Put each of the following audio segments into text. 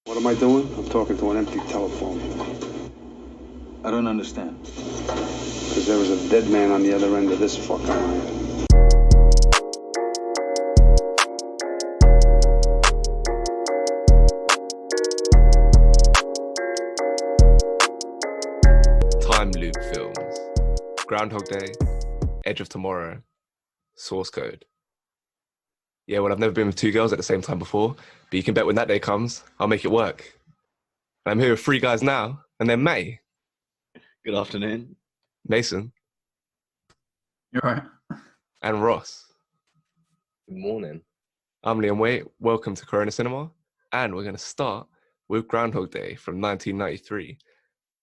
What am I doing? I'm talking to an empty telephone. I don't understand. Because there was a dead man on the other end of this fucking line. Time loop films. Groundhog Day, Edge of Tomorrow, Source Code. Yeah, well, I've never been with two girls at the same time before, but you can bet when that day comes, I'll make it work. I'm here with three guys now, and then May, Good afternoon. Mason, You're right. and Ross. Good morning. I'm Liam Waite. Welcome to Corona Cinema, and we're going to start with Groundhog Day from 1993.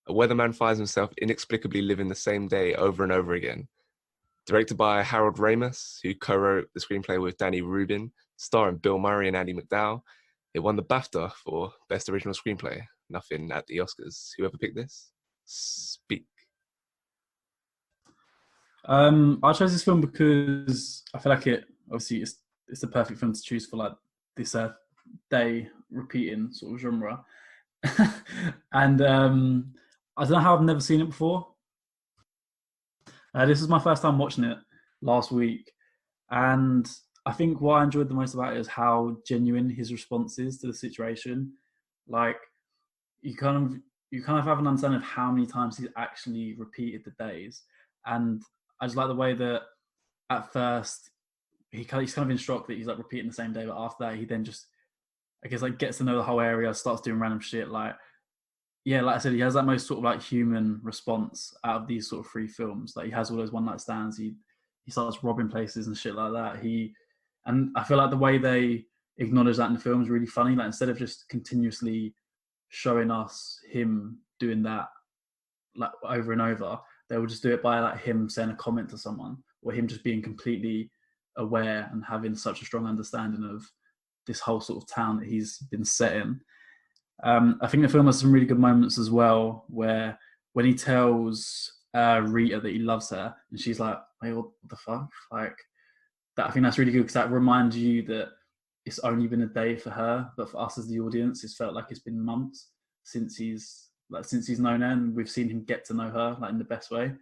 A weatherman finds himself inexplicably living the same day over and over again. Directed by Harold Ramis, who co-wrote the screenplay with Danny Rubin, starring Bill Murray and Andy McDowell, it won the BAFTA for Best Original Screenplay. Nothing at the Oscars. Whoever picked this, speak. I chose this film because I feel like it's the perfect film to choose for like this day repeating sort of genre. And I don't know how I've never seen it before. This is my first time watching it last week, and I think what I enjoyed the most about it is how genuine his response is to the situation. Like you kind of have an understanding of how many times he's actually repeated the days, and I just like the way that at first he's kind of in shock that he's like repeating the same day, but after that he then just I guess like gets to know the whole area, starts doing random shit. Like yeah, like I said, he has that most sort of like human response out of these sort of three films. Like he has all those one night stands. He starts robbing places and shit like that. And I feel like the way they acknowledge that in the film is really funny. Like instead of just continuously showing us him doing that like over and over, they will just do it by like him saying a comment to someone or him just being completely aware and having such a strong understanding of this whole sort of town that he's been set in. I think the film has some really good moments as well, where when he tells Rita that he loves her, and she's like, "Wait, what the fuck?" Like that. I think that's really good because that reminds you that it's only been a day for her, but for us as the audience, it's felt like it's been months since he's known her, and we've seen him get to know her like in the best way.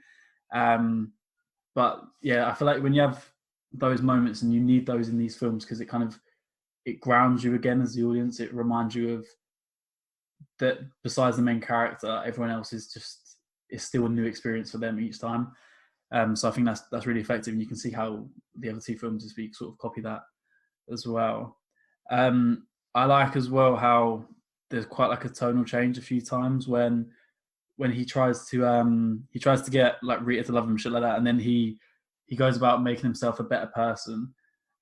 But yeah, I feel like when you have those moments, and you need those in these films because it grounds you again as the audience. It reminds you of that besides the main character, everyone else is still a new experience for them each time. So I think that's really effective, and you can see how the other two films this week sort of copy that as well. I like as well how there's quite like a tonal change a few times when he tries to get like Rita to love him, shit like that, and then he goes about making himself a better person,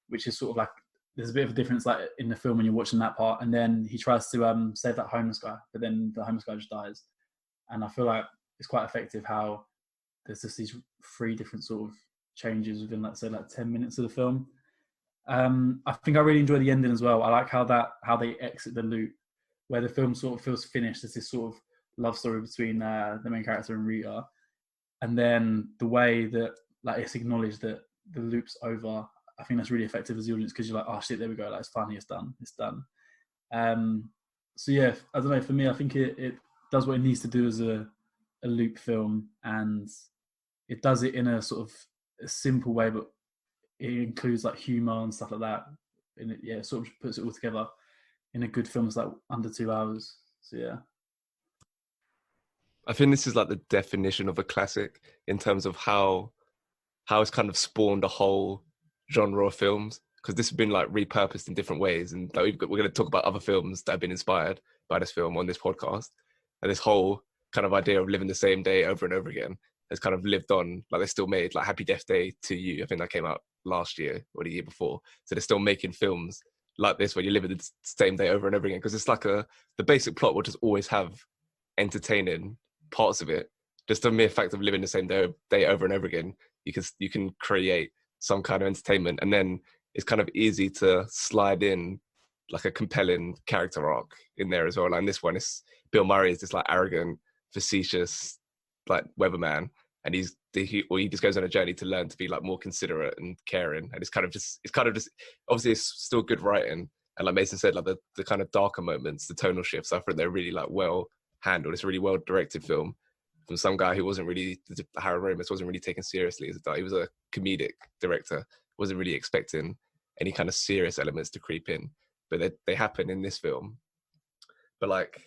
which is sort of like there's a bit of a difference like in the film when you're watching that part, and then he tries to save that homeless guy, but then the homeless guy just dies. And I feel like it's quite effective how there's just these three different sort of changes within like say like 10 minutes of the film. I think I really enjoy the ending as well. I like how they exit the loop where the film sort of feels finished as this sort of love story between the main character and Rita, and then the way that like it's acknowledged that the loop's over. I think that's really effective as the audience because you're like, oh shit, there we go, like it's finally it's done. So yeah, I don't know. For me, I think it does what it needs to do as a loop film, and it does it in a sort of a simple way, but it includes like humor and stuff like that. And it sort of puts it all together in a good film that's like under 2 hours. So yeah. I think this is like the definition of a classic in terms of how it's kind of spawned a whole genre of films, because this has been like repurposed in different ways, and like we're going to talk about other films that have been inspired by this film on this podcast, and this whole kind of idea of living the same day over and over again has kind of lived on. Like they're still made like Happy Death Day to You, I think that came out last year or the year before, so they're still making films like this where you live the same day over and over again, because it's like the basic plot will just always have entertaining parts of it. Just the mere fact of living the same day over and over again, you can create some kind of entertainment, and then it's kind of easy to slide in like a compelling character arc in there as well. Like in this one, it's Bill Murray is this like arrogant, facetious like weatherman, and he just goes on a journey to learn to be like more considerate and caring, and it's kind of just obviously it's still good writing, And like Mason said, like the kind of darker moments, the tonal shifts, I think they're really like well handled. It's a really well directed film from some guy who wasn't really, Harold Ramis wasn't really taken seriously as he was a comedic director, wasn't really expecting any kind of serious elements to creep in, but they happen in this film. But like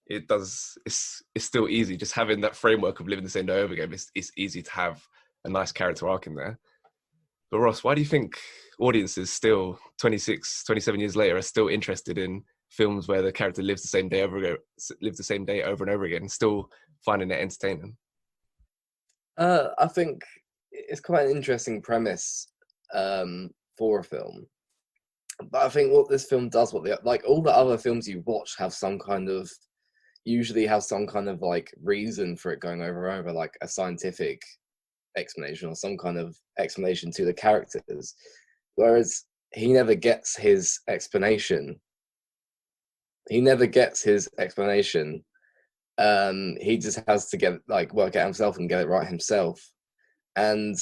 it's still easy just having that framework of living the same day over again. It's easy to have a nice character arc in there. But Ross, why do you think audiences still 27 years later are still interested in films where the character lives the same day over and over again, still finding it entertaining? I think it's quite an interesting premise for a film. But I think what this film does, like all the other films you watch usually have some kind of like reason for it going over and over, like a scientific explanation or some kind of explanation to the characters. Whereas he never gets his explanation. He just has to work out himself and get it right himself. And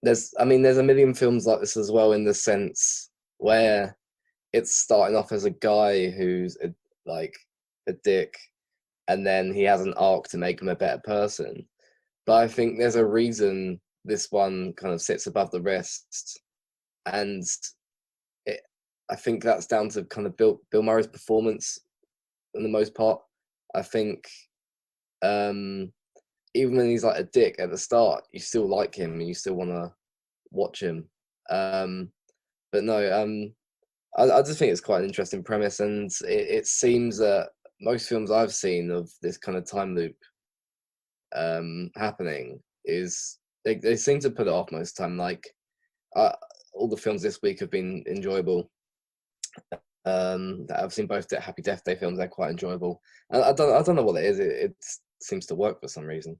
there's a million films like this as well, in the sense where it's starting off as a guy who's a dick, and then he has an arc to make him a better person. But I think there's a reason this one kind of sits above the rest, and I think that's down to kind of Bill Murray's performance for the most part. I think even when he's like a dick at the start, you still like him and you still want to watch him. But no, I just think it's quite an interesting premise, and it seems that most films I've seen of this kind of time loop happening is they seem to put it off most of the time. Like all the films this week have been enjoyable. I've seen both Happy Death Day films; they're quite enjoyable. And I don't know what it is. It seems to work for some reason.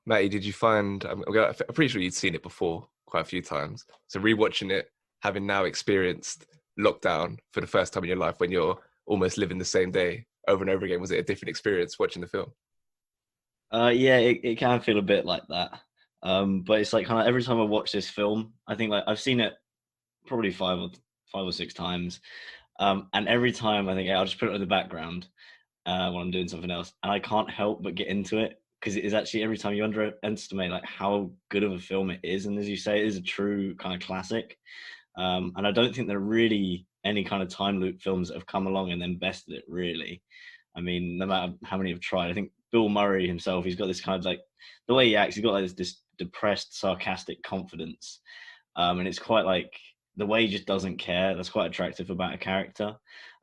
Matty, did you find? I'm pretty sure you'd seen it before quite a few times. So rewatching it, having now experienced lockdown for the first time in your life, when you're almost living the same day over and over again, was it a different experience watching the film? Yeah, it can feel a bit like that. But it's like kind of every time I watch this film, I think like I've seen it probably five or six times, and every time I think I'll just put it in the background when I'm doing something else, and I can't help but get into it, because it is actually, every time you underestimate like how good of a film it is, and as you say, it is a true kind of classic. And I don't think there are really any kind of time loop films that have come along and then bested it, really. I mean, no matter how many have tried, I think Bill Murray himself, he's got this kind of like, the way he acts, he's got like this depressed, sarcastic confidence. And it's quite like, the way he just doesn't care, that's quite attractive about a character.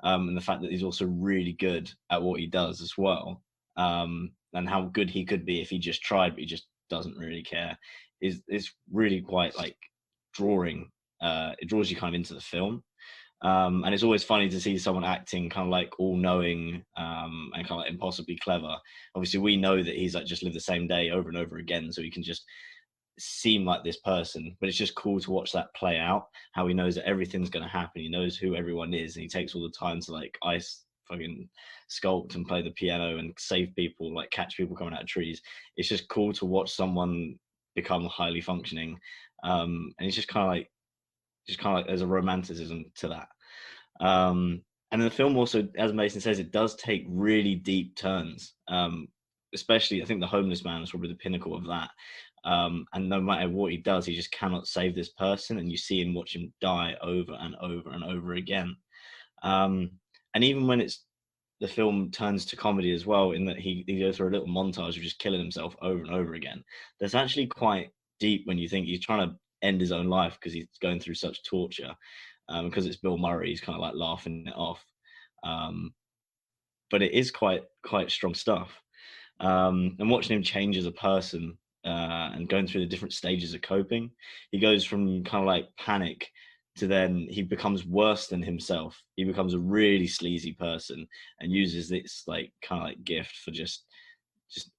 And the fact that he's also really good at what he does as well. And how good he could be if he just tried, but he just doesn't really care, is really quite like drawing. It draws you kind of into the film. And it's always funny to see someone acting kind of like all-knowing and kind of like impossibly clever. Obviously, we know that he's like just lived the same day over and over again, so he can just seem like this person. But it's just cool to watch that play out, how he knows that everything's going to happen. He knows who everyone is, and he takes all the time to like fucking sculpt and play the piano and save people, like catch people coming out of trees. It's just cool to watch someone become highly functioning. And it's just kind of like there's a romanticism to that. And the film also, as Mason says, it does take really deep turns. Especially, I think the homeless man is probably the pinnacle of that. And no matter what he does, he just cannot save this person, and you see him watch him die over and over and over again. And even when the film turns to comedy as well, in that he goes through a little montage of just killing himself over and over again, that's actually quite deep when you think he's trying to end his own life because he's going through such torture. Because it's Bill Murray, he's kind of like laughing it off. But it is quite strong stuff. And watching him change as a person and going through the different stages of coping, he goes from kind of like panic to then he becomes worse than himself. He becomes a really sleazy person and uses this like kind of like gift for just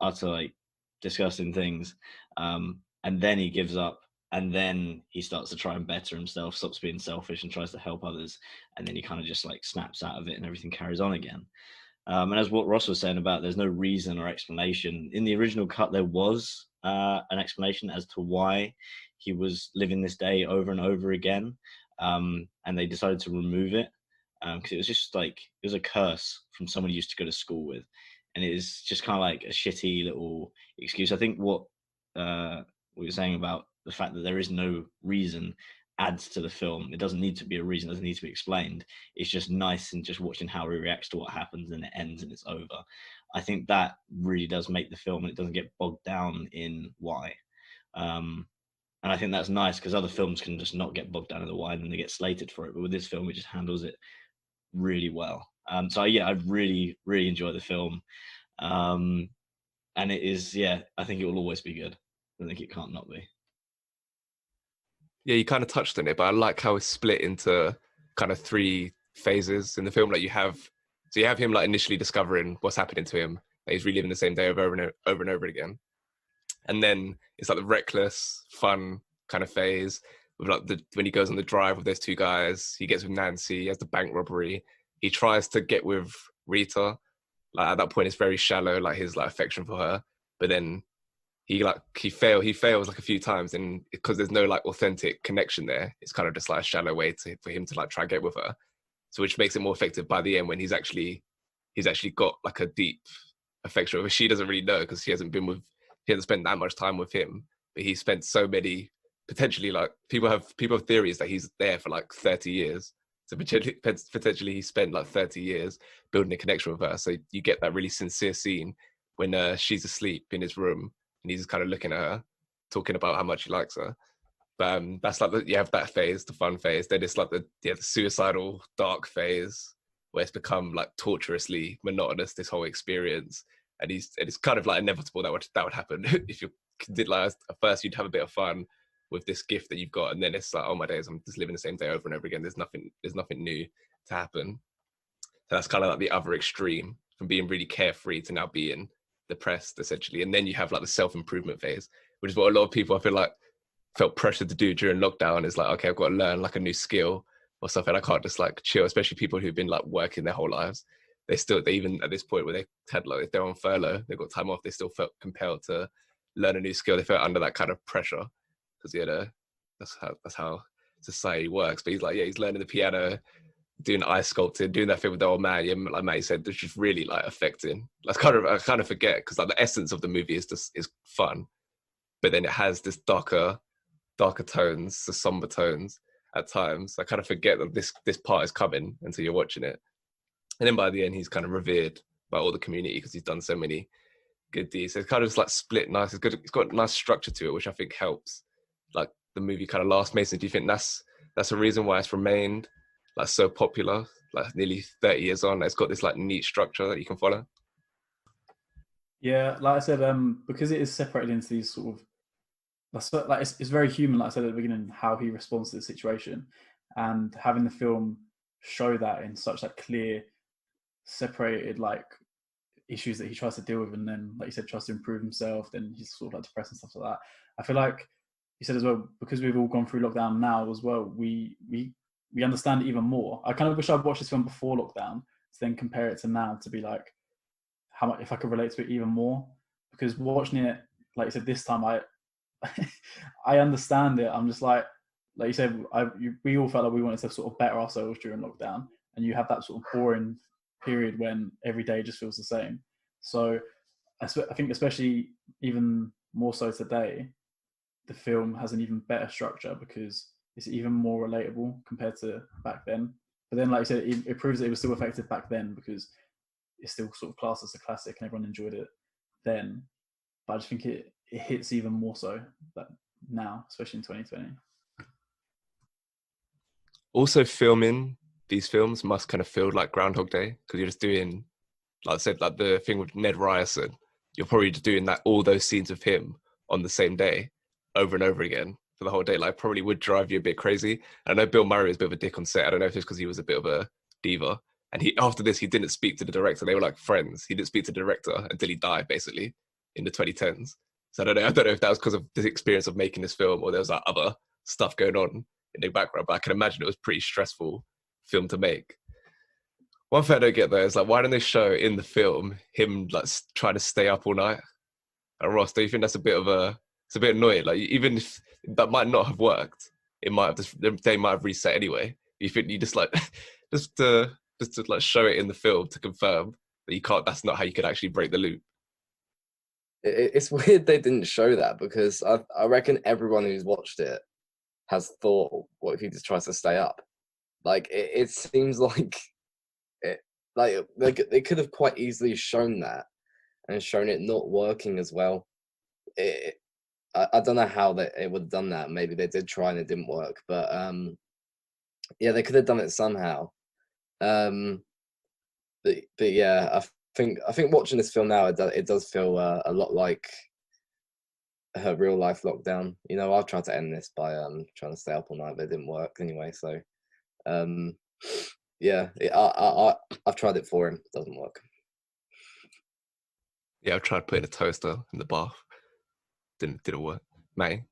utter like disgusting things. And then he gives up, and then he starts to try and better himself, stops being selfish and tries to help others. And then he kind of just like snaps out of it and everything carries on again. And as what Ross was saying about there's no reason or explanation. In the original cut, there was an explanation as to why he was living this day over and over again. and they decided to remove it because it was just like it was a curse from someone he used to go to school with, and it is just kind of like a shitty little excuse. I think what you're saying about the fact that there is no reason adds to the film. It doesn't need to be a reason, it doesn't need to be explained. It's just nice and just watching how he reacts to what happens, and it ends and it's over. I think that really does make the film, and it doesn't get bogged down in why. And I think that's nice because other films can just not get bogged down in the why and they get slated for it. But with this film, it just handles it really well. So yeah, I really, really enjoy the film. And it is, yeah, I think it will always be good. I think it can't not be. Yeah, you kind of touched on it, but I like how it's split into kind of 3 phases in the film. Like you have him like initially discovering what's happening to him, that he's reliving the same day over and over again. And then it's like the reckless, fun kind of phase with like when he goes on the drive with those 2 guys, he gets with Nancy, he has the bank robbery, he tries to get with Rita. Like at that point, it's very shallow, like his like affection for her. But then he fails like a few times, and because there's no like authentic connection there, it's kind of just like a shallow way for him to like try and get with her. So which makes it more effective by the end when he's actually got like a deep affection for her. She doesn't really know because he hasn't spent that much time with him, but he spent so many, potentially like people have theories that he's there for like 30 years. So potentially he spent like 30 years building a connection with her. So you get that really sincere scene when she's asleep in his room and he's just kind of looking at her, talking about how much he likes her. But that's like you have that phase, the fun phase. Then it's like the suicidal dark phase where it's become like torturously monotonous, this whole experience. And it's kind of like inevitable that would happen if you did like at first you'd have a bit of fun with this gift that you've got, and then it's like, oh my days, I'm just living the same day over and over again. There's nothing new to happen. So that's kind of like the other extreme, from being really carefree to now being depressed essentially. And then you have like the self-improvement phase, which is what a lot of people I feel like felt pressured to do during lockdown. Is like, okay, I've got to learn like a new skill or something. I can't just like chill, especially people who've been like working their whole lives. They even at this point where they had like, if they're on furlough, they've got time off, they still felt compelled to learn a new skill. They felt under that kind of pressure because that's how society works. But he's like, yeah, he's learning the piano, doing ice sculpting, doing that thing with the old man. Yeah, like Matty said, it's just really like affecting. I kind of forget because like the essence of the movie is fun, but then it has this darker tones, the somber tones at times. I kind of forget that this part is coming until you're watching it. And then by the end, he's kind of revered by all the community because he's done so many good deeds. So it's kind of just like split nice. It's good. It's got a nice structure to it, which I think helps like the movie kind of last. Mason, do you think that's a reason why it's remained like so popular, like nearly 30 years on? It's got this like neat structure that you can follow. Yeah, like I said, because it is separated into these sort of, like it's very human. Like I said at the beginning, how he responds to the situation, and having the film show that in such like clear, separated like issues that he tries to deal with, and then like you said, tries to improve himself. Then he's sort of like depressed and stuff like that. I feel like you said as well, because we've all gone through lockdown now as well, we understand it even more. I kind of wish I'd watched this film before lockdown to then compare it to now, to be like, how much if I could relate to it even more. Because watching it, like you said, this time I understand it. I'm just like you said, we all felt like we wanted to sort of better ourselves during lockdown, and you have that sort of boring period when every day just feels the same. So I think especially even more so today, the film has an even better structure because it's even more relatable compared to back then. But then, like you said, it proves that it was still effective back then because it's still sort of classed as a classic and everyone enjoyed it then. But I just think it hits even more so that now, especially in 2020. Also, filming these films must kind of feel like Groundhog Day because you're just doing, like I said, like the thing with Ned Ryerson. You're probably just doing that, all those scenes of him on the same day, over and over again for the whole day. Like, probably would drive you a bit crazy. I know Bill Murray was a bit of a dick on set. I don't know if it's because he was a bit of a diva. And after this, he didn't speak to the director. They were like friends. He didn't speak to the director until he died, basically, in the 2010s. So I don't know if that was because of the experience of making this film or there was like other stuff going on in the background. But I can imagine it was pretty stressful film to make. One thing I don't get though is like, why don't they show in the film him like trying to stay up all night? And Ross, do you think that's it's a bit annoying? Like, even if that might not have worked, it might have they might have reset anyway. You think you just like just to like show it in the film to confirm that you can't. That's not how you could actually break the loop. It's weird they didn't show that, because I reckon everyone who's watched it has thought, what if he just tries to stay up? Like it seems like they could have quite easily shown that and shown it not working as well. I don't know how it would have done that. Maybe they did try and it didn't work, but yeah, they could have done it somehow. But yeah, I think watching this film now, it does feel a lot like her real life lockdown. You know, I've tried to end this by trying to stay up all night, but it didn't work anyway. So yeah, I've tried it for him. It doesn't work. Yeah, I've tried putting a toaster in the bath. Didn't work. May.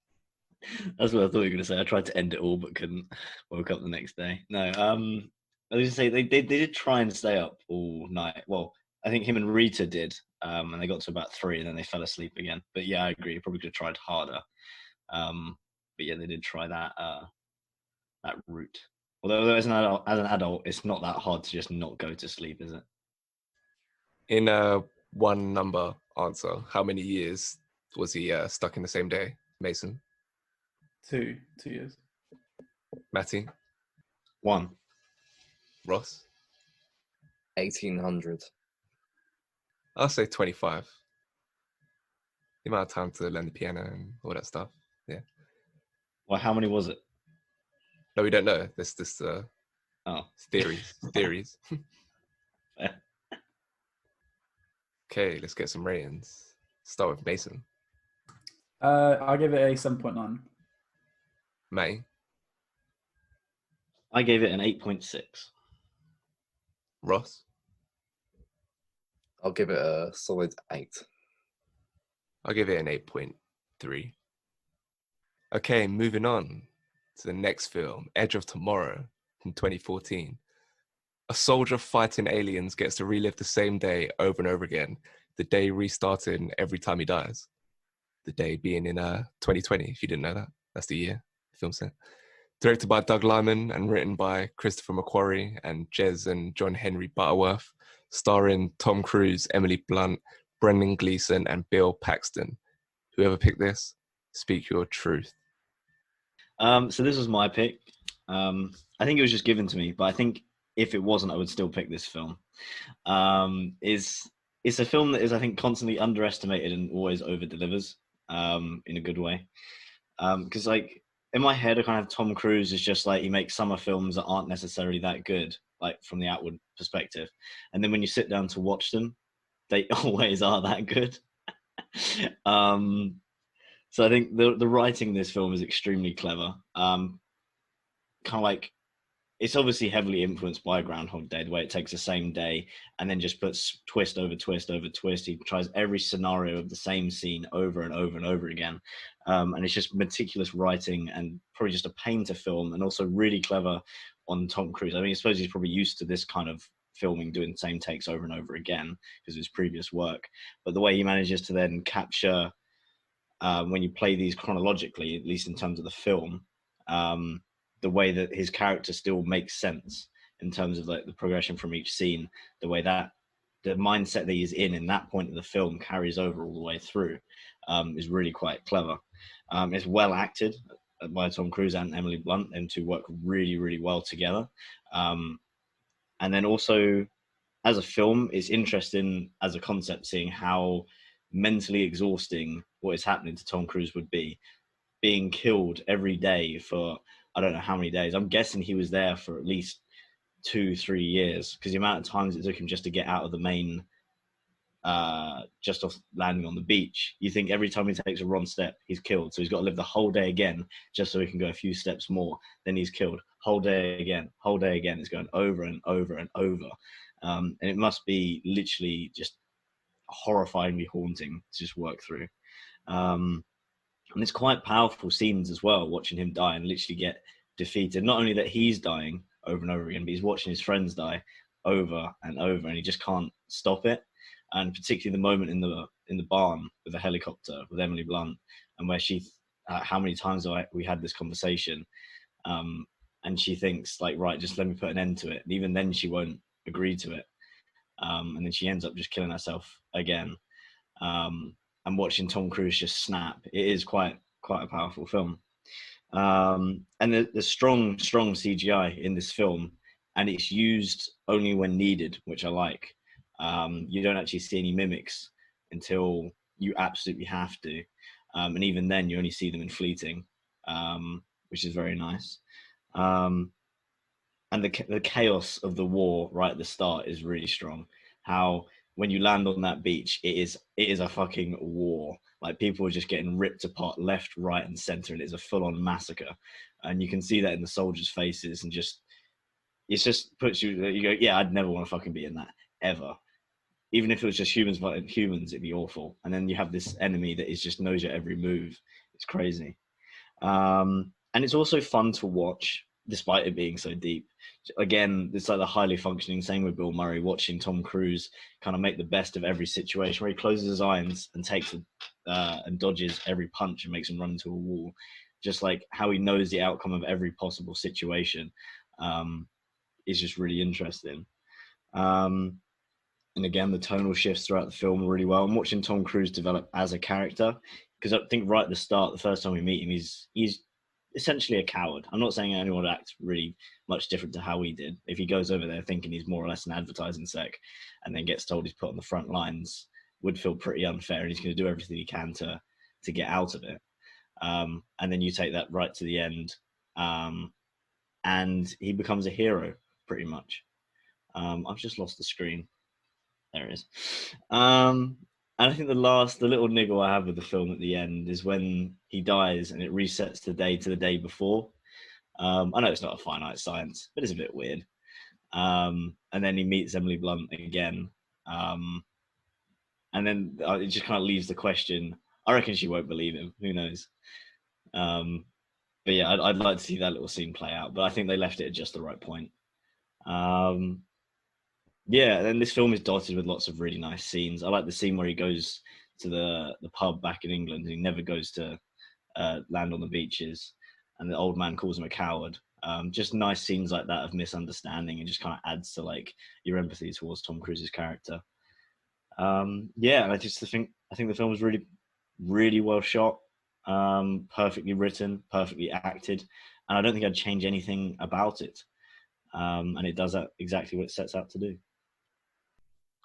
That's what I thought you were going to say. I tried to end it all, but couldn't. Woke up the next day. No, I was going to say they did try and stay up all night. Well, I think him and Rita did, and they got to about 3, and then they fell asleep again. But yeah, I agree. Probably could have tried harder. But yeah, they did try that route. Although as an adult, it's not that hard to just not go to sleep, is it? In one number answer, how many years was he stuck in the same day, Mason? 2 years. Matty? 1. Ross? 1800. I'll say 25. The amount of time to learn the piano and all that stuff. Yeah. Well, how many was it? No, we don't know. This Oh, theories. Fair. Okay, let's get some ratings. Start with Mason. I give it a 7.9. May. I gave it an 8.6. Ross. I'll give it a solid 8. I'll give it an 8.3. Okay, moving on to the next film, Edge of Tomorrow from 2014. A soldier fighting aliens gets to relive the same day over and over again, the day restarting every time he dies. The day being in 2020, if you didn't know that. That's the year the film set. Directed by Doug Liman and written by Christopher McQuarrie and Jez and John Henry Butterworth, starring Tom Cruise, Emily Blunt, Brendan Gleeson, and Bill Paxton. Whoever picked this, speak your truth. So this was my pick. I think it was just given to me, but I think if it wasn't, I would still pick this film. It's a film that is, I think, constantly underestimated and always over delivers in a good way. Because like in my head, I kind of Tom Cruise is just like he makes summer films that aren't necessarily that good, like from the outward perspective, and then when you sit down to watch them, they always are that good. So I think the writing in this film is extremely clever. Kind of like, it's obviously heavily influenced by Groundhog Day, where it takes the same day and then just puts twist over twist over twist. He tries every scenario of the same scene over and over and over again. And it's just meticulous writing and probably just a pain to film, and also really clever on Tom Cruise. I mean, I suppose he's probably used to this kind of filming, doing the same takes over and over again because of his previous work. But the way he manages to then capture, when you play these chronologically, at least in terms of the film, the way that his character still makes sense in terms of like the progression from each scene, the way that the mindset that he's in that point of the film carries over all the way through, is really quite clever. It's well acted by Tom Cruise and Emily Blunt, and to work really, really well together. And then also as a film, it's interesting as a concept, seeing how mentally exhausting what is happening to Tom Cruise would be, being killed every day for I don't know how many days. I'm guessing he was there for at least 2-3 years, because the amount of times it took him just to get out of the main, just off landing on the beach. You think every time he takes a wrong step, he's killed. So he's got to live the whole day again just so he can go a few steps more. Then he's killed. Whole day again. It's going over and over and over. And it must be literally just horrifyingly haunting to just work through. And it's quite powerful scenes as well, watching him die and literally get defeated. Not only that he's dying over and over again, but he's watching his friends die over and over, and he just can't stop it. And particularly the moment in the barn with the helicopter with Emily Blunt, and where she, how many times have we had this conversation, and she thinks like, right, just let me put an end to it. And even then, she won't agree to it, and then she ends up just killing herself again. And watching Tom Cruise just snap, it is quite a powerful film. And there's strong CGI in this film, and it's used only when needed, which I like. You don't actually see any mimics until you absolutely have to, and even then you only see them in fleeting, which is very nice. And the chaos of the war right at the start is really strong. How when you land on that beach, it is a fucking war. Like, people are just getting ripped apart left, right, and center, and it's a full-on massacre. And you can see that in the soldiers' faces, and it just puts you go, yeah, I'd never want to fucking be in that ever. Even if it was just humans fighting humans, it'd be awful. And then you have this enemy that is just knows your every move. It's crazy. And it's also fun to watch, despite it being so deep. Again, it's like the highly functioning, same with Bill Murray, watching Tom Cruise kind of make the best of every situation, where he closes his eyes and takes and dodges every punch and makes him run into a wall. Just like how he knows the outcome of every possible situation is just really interesting. And again, the tonal shifts throughout the film really well. I'm watching Tom Cruise develop as a character, because I think right at the start, the first time we meet him, he's essentially a coward. I'm not saying anyone would act really much different to how he did. If he goes over there thinking he's more or less an advertising sec, and then gets told he's put on the front lines, would feel pretty unfair, and he's going to do everything he can to get out of it. And then you take that right to the end, and he becomes a hero pretty much. I've just lost the screen. There it is. And I think the little niggle I have with the film at the end is when he dies and it resets the day to the day before. I know it's not a finite science, but it's a bit weird. And then he meets Emily Blunt again. And then it just kind of leaves the question. I reckon she won't believe him. Who knows? But yeah, I'd like to see that little scene play out. But I think they left it at just the right point. Yeah, and this film is dotted with lots of really nice scenes. I like the scene where he goes to the pub back in England, and he never goes to land on the beaches, and the old man calls him a coward. Just nice scenes like that of misunderstanding, and just kind of adds to like your empathy towards Tom Cruise's character. Yeah, and I think the film was really, really well shot, perfectly written, perfectly acted, and I don't think I'd change anything about it. And it does exactly what it sets out to do.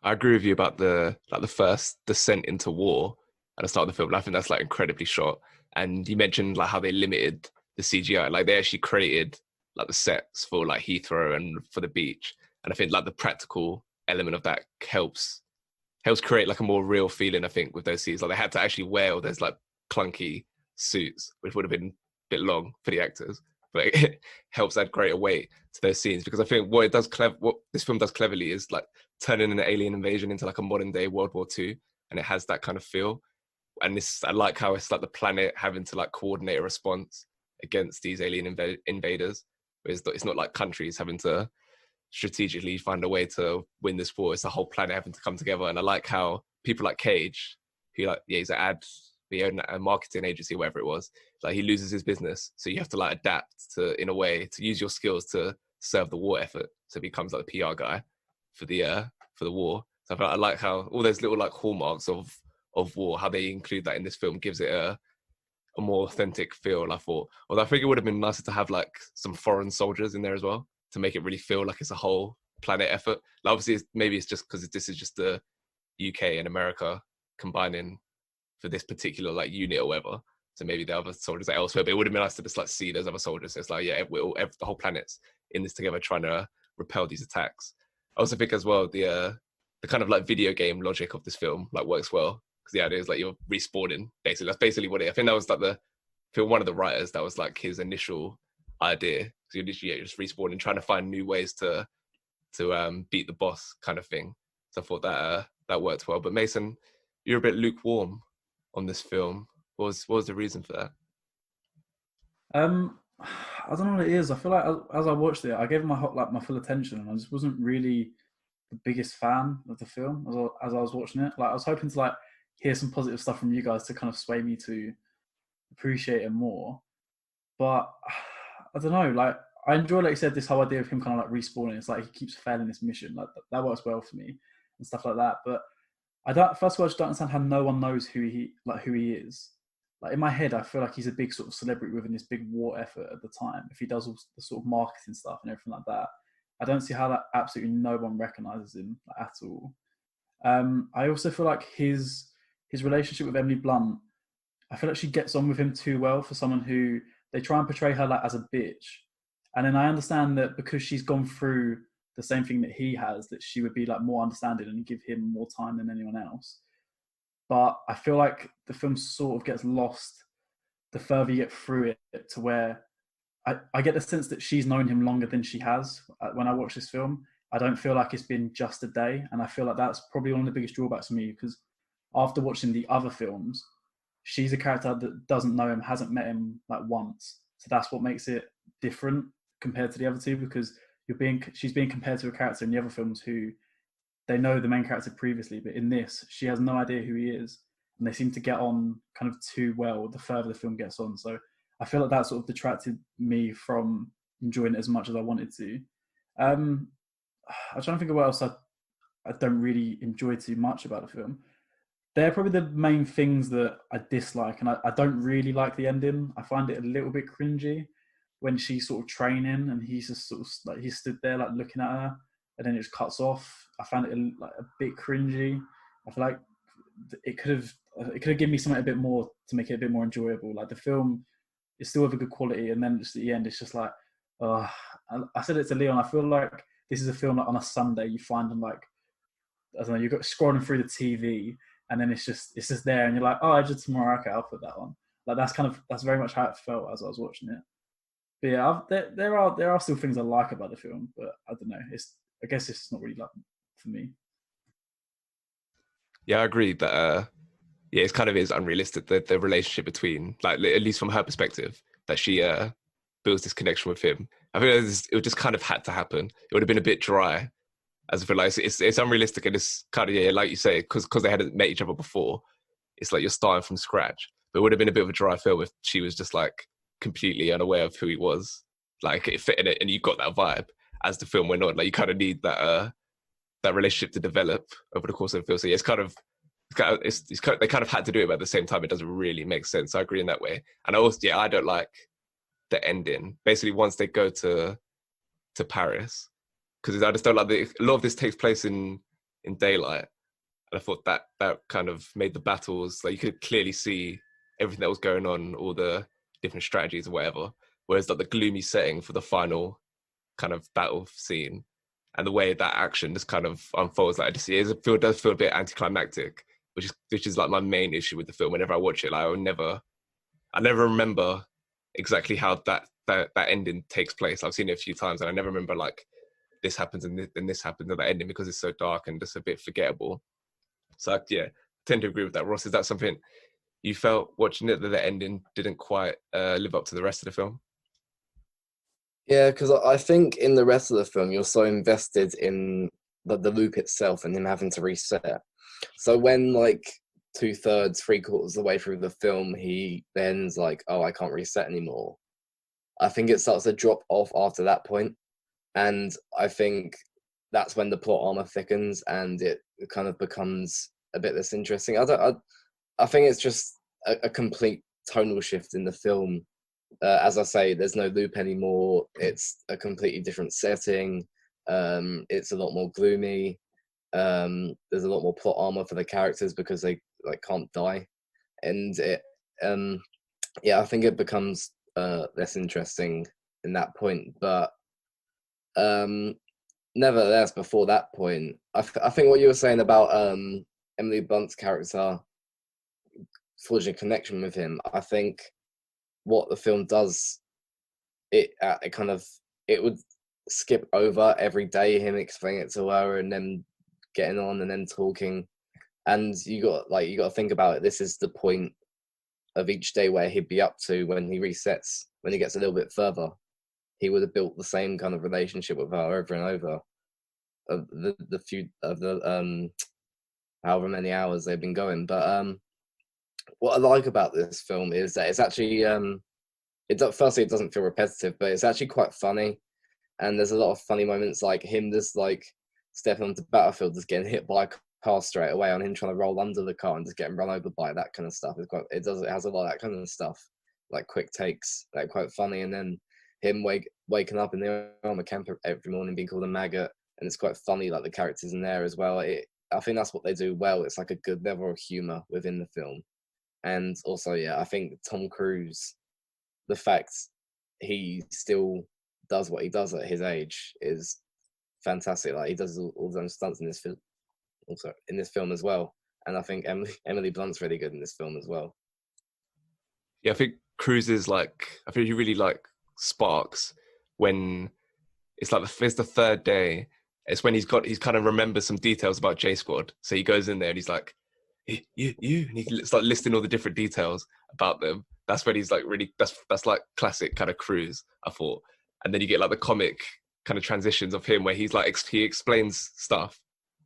I agree with you about the first descent into war at the start of the film. I think that's like incredibly shot. And you mentioned like how they limited the CGI. Like they actually created like the sets for like Heathrow and for the beach. And I think like the practical element of that helps create like a more real feeling, I think, with those scenes. Like they had to actually wear all those like clunky suits, which would have been a bit long for the actors. But it helps add greater weight to those scenes, because I think what this film does cleverly is like turning an alien invasion into like a modern day World War II, and it has that kind of feel. And I like how it's like the planet having to like coordinate a response against these alien invaders. It's not like countries having to strategically find a way to win this war. It's the whole planet having to come together. And I like how people like Cage, who like, yeah, he's an he owned a marketing agency, whatever it was, like he loses his business, so you have to like adapt to, in a way, to use your skills to serve the war effort. So he becomes like the PR guy for the war. So I like how all those little like hallmarks of war, how they include that in this film, gives it a more authentic feel. I thought, although I think it would have been nicer to have like some foreign soldiers in there as well, to make it really feel like it's a whole planet effort. Like, obviously maybe it's just because this is just the UK and America combining for this particular like unit or whatever, so maybe the other soldiers are elsewhere, but it would have been nice to just like see those other soldiers. So it's like, yeah, the whole planet's in this together trying to repel these attacks. I also think as well the kind of like video game logic of this film like works well, because the idea is like you're respawning, basically. That's basically what I think that was like one of the writers, that was like his initial idea. So you're literally just respawning, trying to find new ways to beat the boss kind of thing. So I thought that worked well. But Mason, you're a bit lukewarm on this film. What was the reason for that? I don't know what it is. I feel like as I watched it, I gave it my full attention, and I just wasn't really the biggest fan of the film as I was watching it. Like I was hoping to like hear some positive stuff from you guys to kind of sway me to appreciate it more. But I don't know. Like I enjoy, like you said, this whole idea of him kind of like respawning. It's like he keeps failing this mission. Like that works well for me and stuff like that. But I don't. First of all, I just don't understand how no one knows who he is. Like in my head, I feel like he's a big sort of celebrity within this big war effort at the time. If he does all the sort of marketing stuff and everything like that, I don't see how that absolutely no one recognizes him at all. I also feel like his relationship with Emily Blunt, I feel like she gets on with him too well for someone who they try and portray her like as a bitch. And then I understand that because she's gone through the same thing that he has, that she would be like more understanding and give him more time than anyone else. But I feel like the film sort of gets lost the further you get through it, to where I get the sense that she's known him longer than she has. When I watch this film, I don't feel like it's been just a day. And I feel like that's probably one of the biggest drawbacks for me, because after watching the other films, she's a character that doesn't know him, hasn't met him like once. So that's what makes it different compared to the other two, because she's being compared to a character in the other films who they know the main character previously, but in this, she has no idea who he is. And they seem to get on kind of too well the further the film gets on. So I feel like that sort of detracted me from enjoying it as much as I wanted to. I'm trying to think of what else I don't really enjoy too much about the film. They're probably the main things that I dislike, and I don't really like the ending. I find it a little bit cringy when she's sort of training and he's just sort of like he stood there like looking at her, and then it just cuts off. I found it like a bit cringy. I feel like it could have given me something a bit more to make it a bit more enjoyable. Like the film is still of a good quality, and then just at the end, it's just like, I said it to Leon. I feel like this is a film like on a Sunday you find them like, I don't know, you've got scrolling through the TV, and then it's just there, and you're like, oh, I did tomorrow. Okay, I'll put that on. Like that's very much how it felt as I was watching it. But yeah, there are still things I like about the film, but I don't know. I guess it's not really like for me. Yeah, I agree that yeah, it's kind of is unrealistic, the relationship between, like, at least from her perspective, that she builds this connection with him. I think it just kind of had to happen. It would have been a bit dry, as I feel like it's unrealistic, and it's kind of, yeah, like you say, because they hadn't met each other before. It's like you're starting from scratch. But it would have been a bit of a dry film if she was just like completely unaware of who he was. Like it fit in it, and you got that vibe as the film went on. Like you kind of need that relationship to develop over the course of the film. So yeah, they kind of had to do it, but at the same time, it doesn't really make sense. I agree in that way. And I don't like the ending. Basically, once they go to Paris, because I just don't like a lot of this takes place in daylight, and I thought that kind of made the battles, like you could clearly see everything that was going on, all the different strategies or whatever. Whereas like the gloomy setting for the final kind of battle scene, and the way that action just kind of unfolds, like it does feel a bit anticlimactic, which is like my main issue with the film. Whenever I watch it, like I never remember exactly how that ending takes place. I've seen it a few times, and I never remember like this happens and this happens at that ending, because it's so dark and just a bit forgettable. So yeah, I tend to agree with that. Ross, is that something you felt watching it, that the ending didn't quite live up to the rest of the film? Yeah, because I think in the rest of the film, you're so invested in the loop itself and him having to reset. So when like 2/3, 3/4 of the way through the film, he then's like, oh, I can't reset anymore. I think it starts to drop off after that point. And I think that's when the plot armor thickens and it kind of becomes a bit less interesting. I think it's just a complete tonal shift in the film. As I say, there's no loop anymore. It's a completely different setting. It's a lot more gloomy. There's a lot more plot armor for the characters because they like can't die, and I think it becomes less interesting in that point. But nevertheless, before that point, I think what you were saying about Emily Blunt's character forging a connection with him, I think what the film does, it would skip over every day him explaining it to her and then getting on and then talking, and you got to think about it. This is the point of each day where he'd be up to when he resets. When he gets a little bit further, he would have built the same kind of relationship with her over and over of the however many hours they've been going. But what I like about this film is that it's actually Firstly, it doesn't feel repetitive, but it's actually quite funny. And there's a lot of funny moments, like him just like stepping onto the battlefield, just getting hit by a car straight away, on him trying to roll under the car and just getting run over by it, that kind of stuff. It has a lot of that kind of stuff, like quick takes, like quite funny. And then him waking up in the armor camp every morning, being called a maggot, and it's quite funny, like the characters in there as well. I think that's what they do well. It's like a good level of humor within the film. And also, yeah, I think Tom Cruise, the fact he still does what he does at his age is fantastic. Like, he does all his own stunts in this film, also in this film as well. And I think Emily Blunt's really good in this film as well. Yeah, I think Cruise is like, I think he really like sparks when it's like it's the third day. It's when he's kind of remembers some details about J Squad. So he goes in there and he's like, you, and he starts listing all the different details about them. That's when he's like really, that's like classic kind of Cruise, I thought. And then you get like the comic kind of transitions of him where he's like, he explains stuff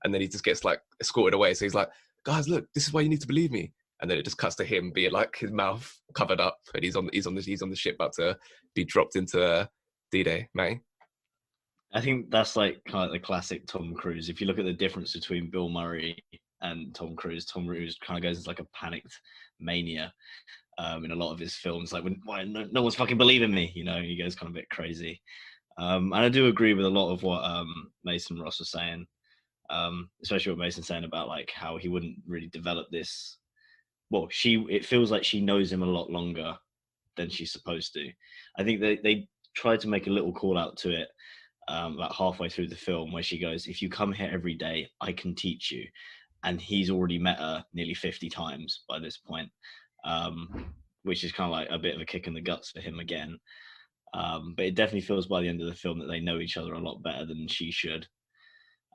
and then he just gets like escorted away. So he's like, guys, look, this is why you need to believe me. And then it just cuts to him being like his mouth covered up and he's on the ship about to be dropped into D-Day, mate. I think that's like kind of the classic Tom Cruise. If you look at the difference between Bill Murray and Tom Cruise kind of goes into like a panicked mania in a lot of his films. Like, why no one's fucking believing me, you know, he goes kind of a bit crazy. And I do agree with a lot of what Mason Ross was saying, especially what Mason's saying about like how he wouldn't really develop this. Well, it feels like she knows him a lot longer than she's supposed to. I think they tried to make a little call out to it about halfway through the film where she goes, if you come here every day, I can teach you. And he's already met her nearly 50 times by this point, which is kind of like a bit of a kick in the guts for him again. But it definitely feels by the end of the film that they know each other a lot better than she should.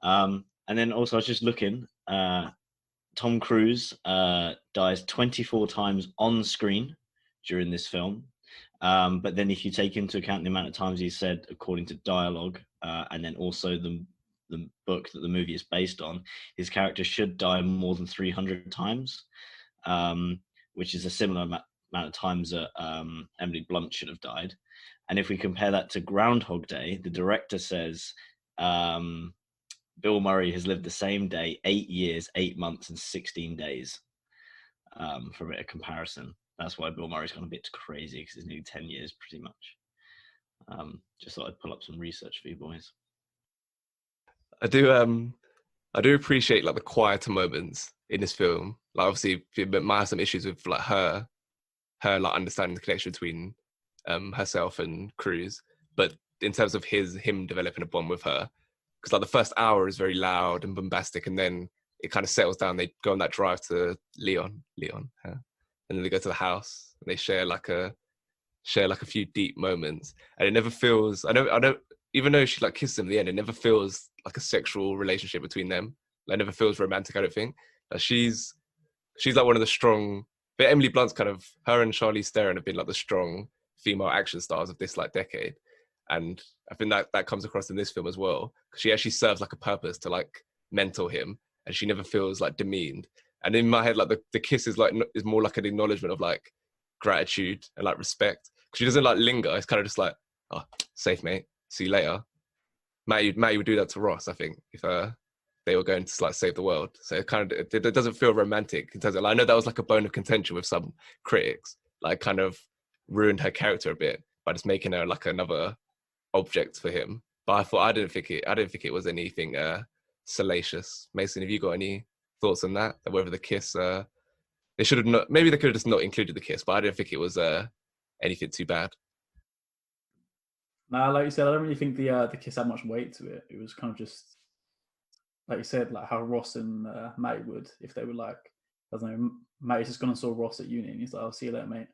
And then also I was just looking, Tom Cruise dies 24 times on screen during this film. But then if you take into account the amount of times he said according to dialogue, and then also the book that the movie is based on, his character should die more than 300 times, which is a similar amount of times that Emily Blunt should have died. And if we compare that to Groundhog Day, the director says Bill Murray has lived the same day 8 years, 8 months, and 16 days. For a bit of comparison. That's why Bill Murray's gone a bit crazy, because it's nearly 10 years pretty much. Just thought I'd pull up some research for you boys. I do appreciate like the quieter moments in this film. Like, obviously it might have some issues with like her like understanding the connection between herself and Cruise, but in terms of him developing a bond with her, because like the first hour is very loud and bombastic, and then it kind of settles down. They go on that drive to Leon, and then they go to the house and they share like a few deep moments, and it never feels. I don't. Even though she like kisses him at the end, it never feels like a sexual relationship between them. Like, it never feels romantic. I don't think. Like, she's like one of the strong. But Emily Blunt's kind of, her and Charlize Theron have been like the strong female action stars of this like decade, and I think that comes across in this film as well, because she actually serves like a purpose to like mentor him, and she never feels like demeaned. And in my head, like the kiss is more like an acknowledgement of like gratitude and like respect. Because she doesn't like linger. It's kind of just like, oh, safe mate, see you later. Matty would do that to Ross, I think, if they were going to like save the world. So it doesn't feel romantic in terms of, like, I know that was like a bone of contention with some critics, like kind of ruined her character a bit by just making her like another object for him. But I didn't think it was anything salacious. Mason, have you got any thoughts on that? Whether the kiss, they should have not. Maybe they could have just not included the kiss, but I didn't think it was anything too bad. No, like you said, I don't really think the kiss had much weight to it. It was kind of just, like you said, like how Ross and Matty would, if they were like, I don't know, Matty's just gone and saw Ross at uni, and he's like, "I'll see you later, mate."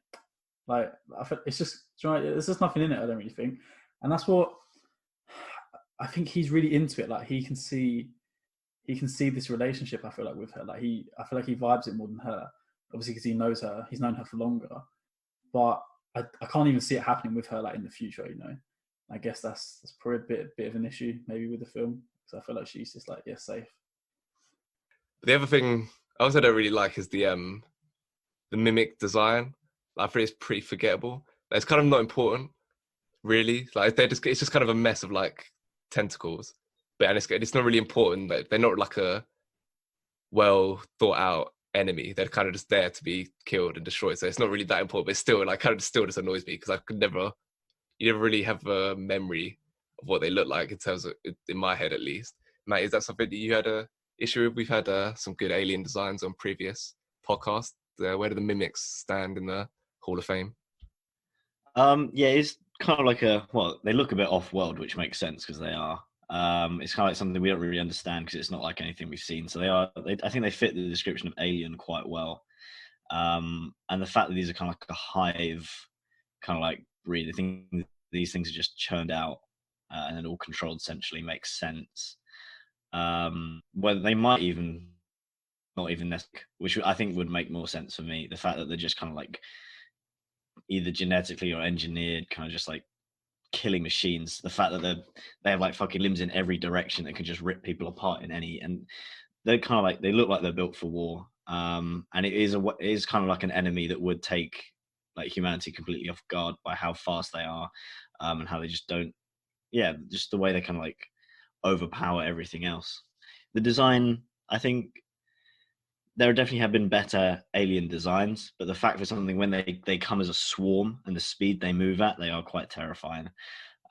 Like, it's just, there's just nothing in it. I don't really think, and that's what I think he's really into it. Like, he can see this relationship. I feel like with her, like I feel like he vibes it more than her. Obviously, because he knows her, he's known her for longer. But I can't even see it happening with her, like, in the future. You know, I guess that's probably a bit of an issue maybe with the film, because I feel like she's just like, yeah, safe. The other thing I also don't really like is the mimic design. I think it's pretty forgettable. It's kind of not important, really. Like it's just kind of a mess of like tentacles, but it's not really important. Like, they're not like a well thought out enemy. They're kind of just there to be killed and destroyed. So it's not really that important. But still, like, kind of still just annoys me because you never really have a memory of what they look like in terms of, in my head at least. Matt, is that something that you had a issue with? We've had some good alien designs on previous podcasts. Where do the mimics stand in the Hall of Fame? Yeah, it's kind of like they look a bit off-world, which makes sense because they are. It's kind of like something we don't really understand because it's not like anything we've seen. So I think they fit the description of alien quite well. And the fact that these are kind of like a hive, kind of like breed, I think these things are just churned out and then all controlled centrally makes sense. Well, they might even not even necessarily, which I think would make more sense for me. The fact that they're just kind of like either genetically or engineered, kind of just like killing machines. The fact that they have like fucking limbs in every direction that can just rip people apart in any, and they're kind of like, they look like they're built for war. And it is kind of like an enemy that would take like humanity completely off guard by how fast they are, and how they just don't, just the way they kind of like overpower everything else. The design, I think there definitely have been better alien designs, but the fact for something when they come as a swarm and the speed they move at, they are quite terrifying.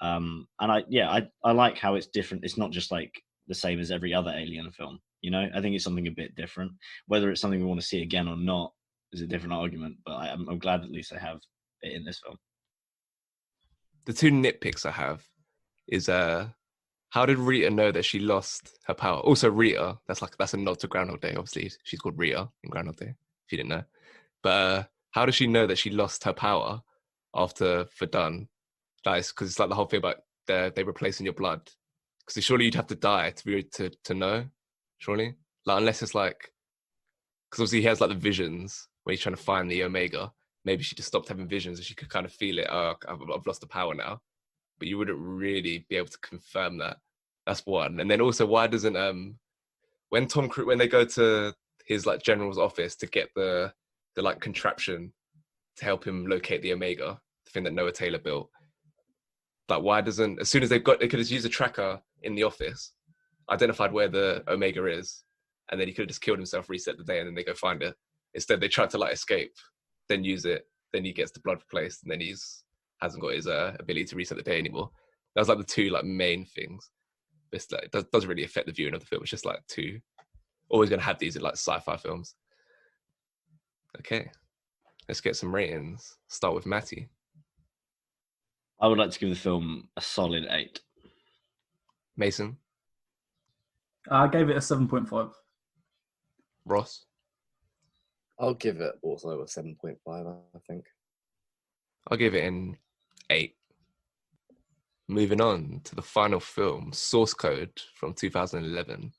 And I like how it's different. It's not just like the same as every other alien film. You know, I think it's something a bit different. Whether it's something we want to see again or not is a different argument. But I'm glad at least they have it in this film. The two nitpicks I have is how did Rita know that she lost her power? Also, Rita, that's a nod to Groundhog Day. Obviously, she's called Rita in Groundhog Day, if you didn't know. But how does she know that she lost her power after Verdun? Because it's like the whole thing about they replacing your blood. Because surely you'd have to die to know, surely? Like, unless it's like, because obviously he has like the visions where he's trying to find the Omega. Maybe she just stopped having visions and she could kind of feel it. Oh, I've lost the power now. But you wouldn't really be able to confirm that. That's one. And then also, why doesn't when Tom Cruise, when they go to his like general's office to get the like contraption to help him locate the Omega, the thing that Noah Taylor built, like why doesn't, as soon as they could have just used a tracker in the office, identified where the Omega is, and then he could have just killed himself, reset the day, and then they go find it. Instead, they try to like escape, then use it, then he gets the blood replaced, and then hasn't got his ability to reset the day anymore. That was like the two like main things. It's like, it doesn't really affect the viewing of the film. It's just like always going to have these in like sci-fi films. Okay, let's get some ratings. Start with Matty. I would like to give the film a solid 8. Mason. I gave it a 7.5. Ross. I'll give it also a 7.5, I think. I'll give it an 8. Moving on to the final film, Source Code from 2011.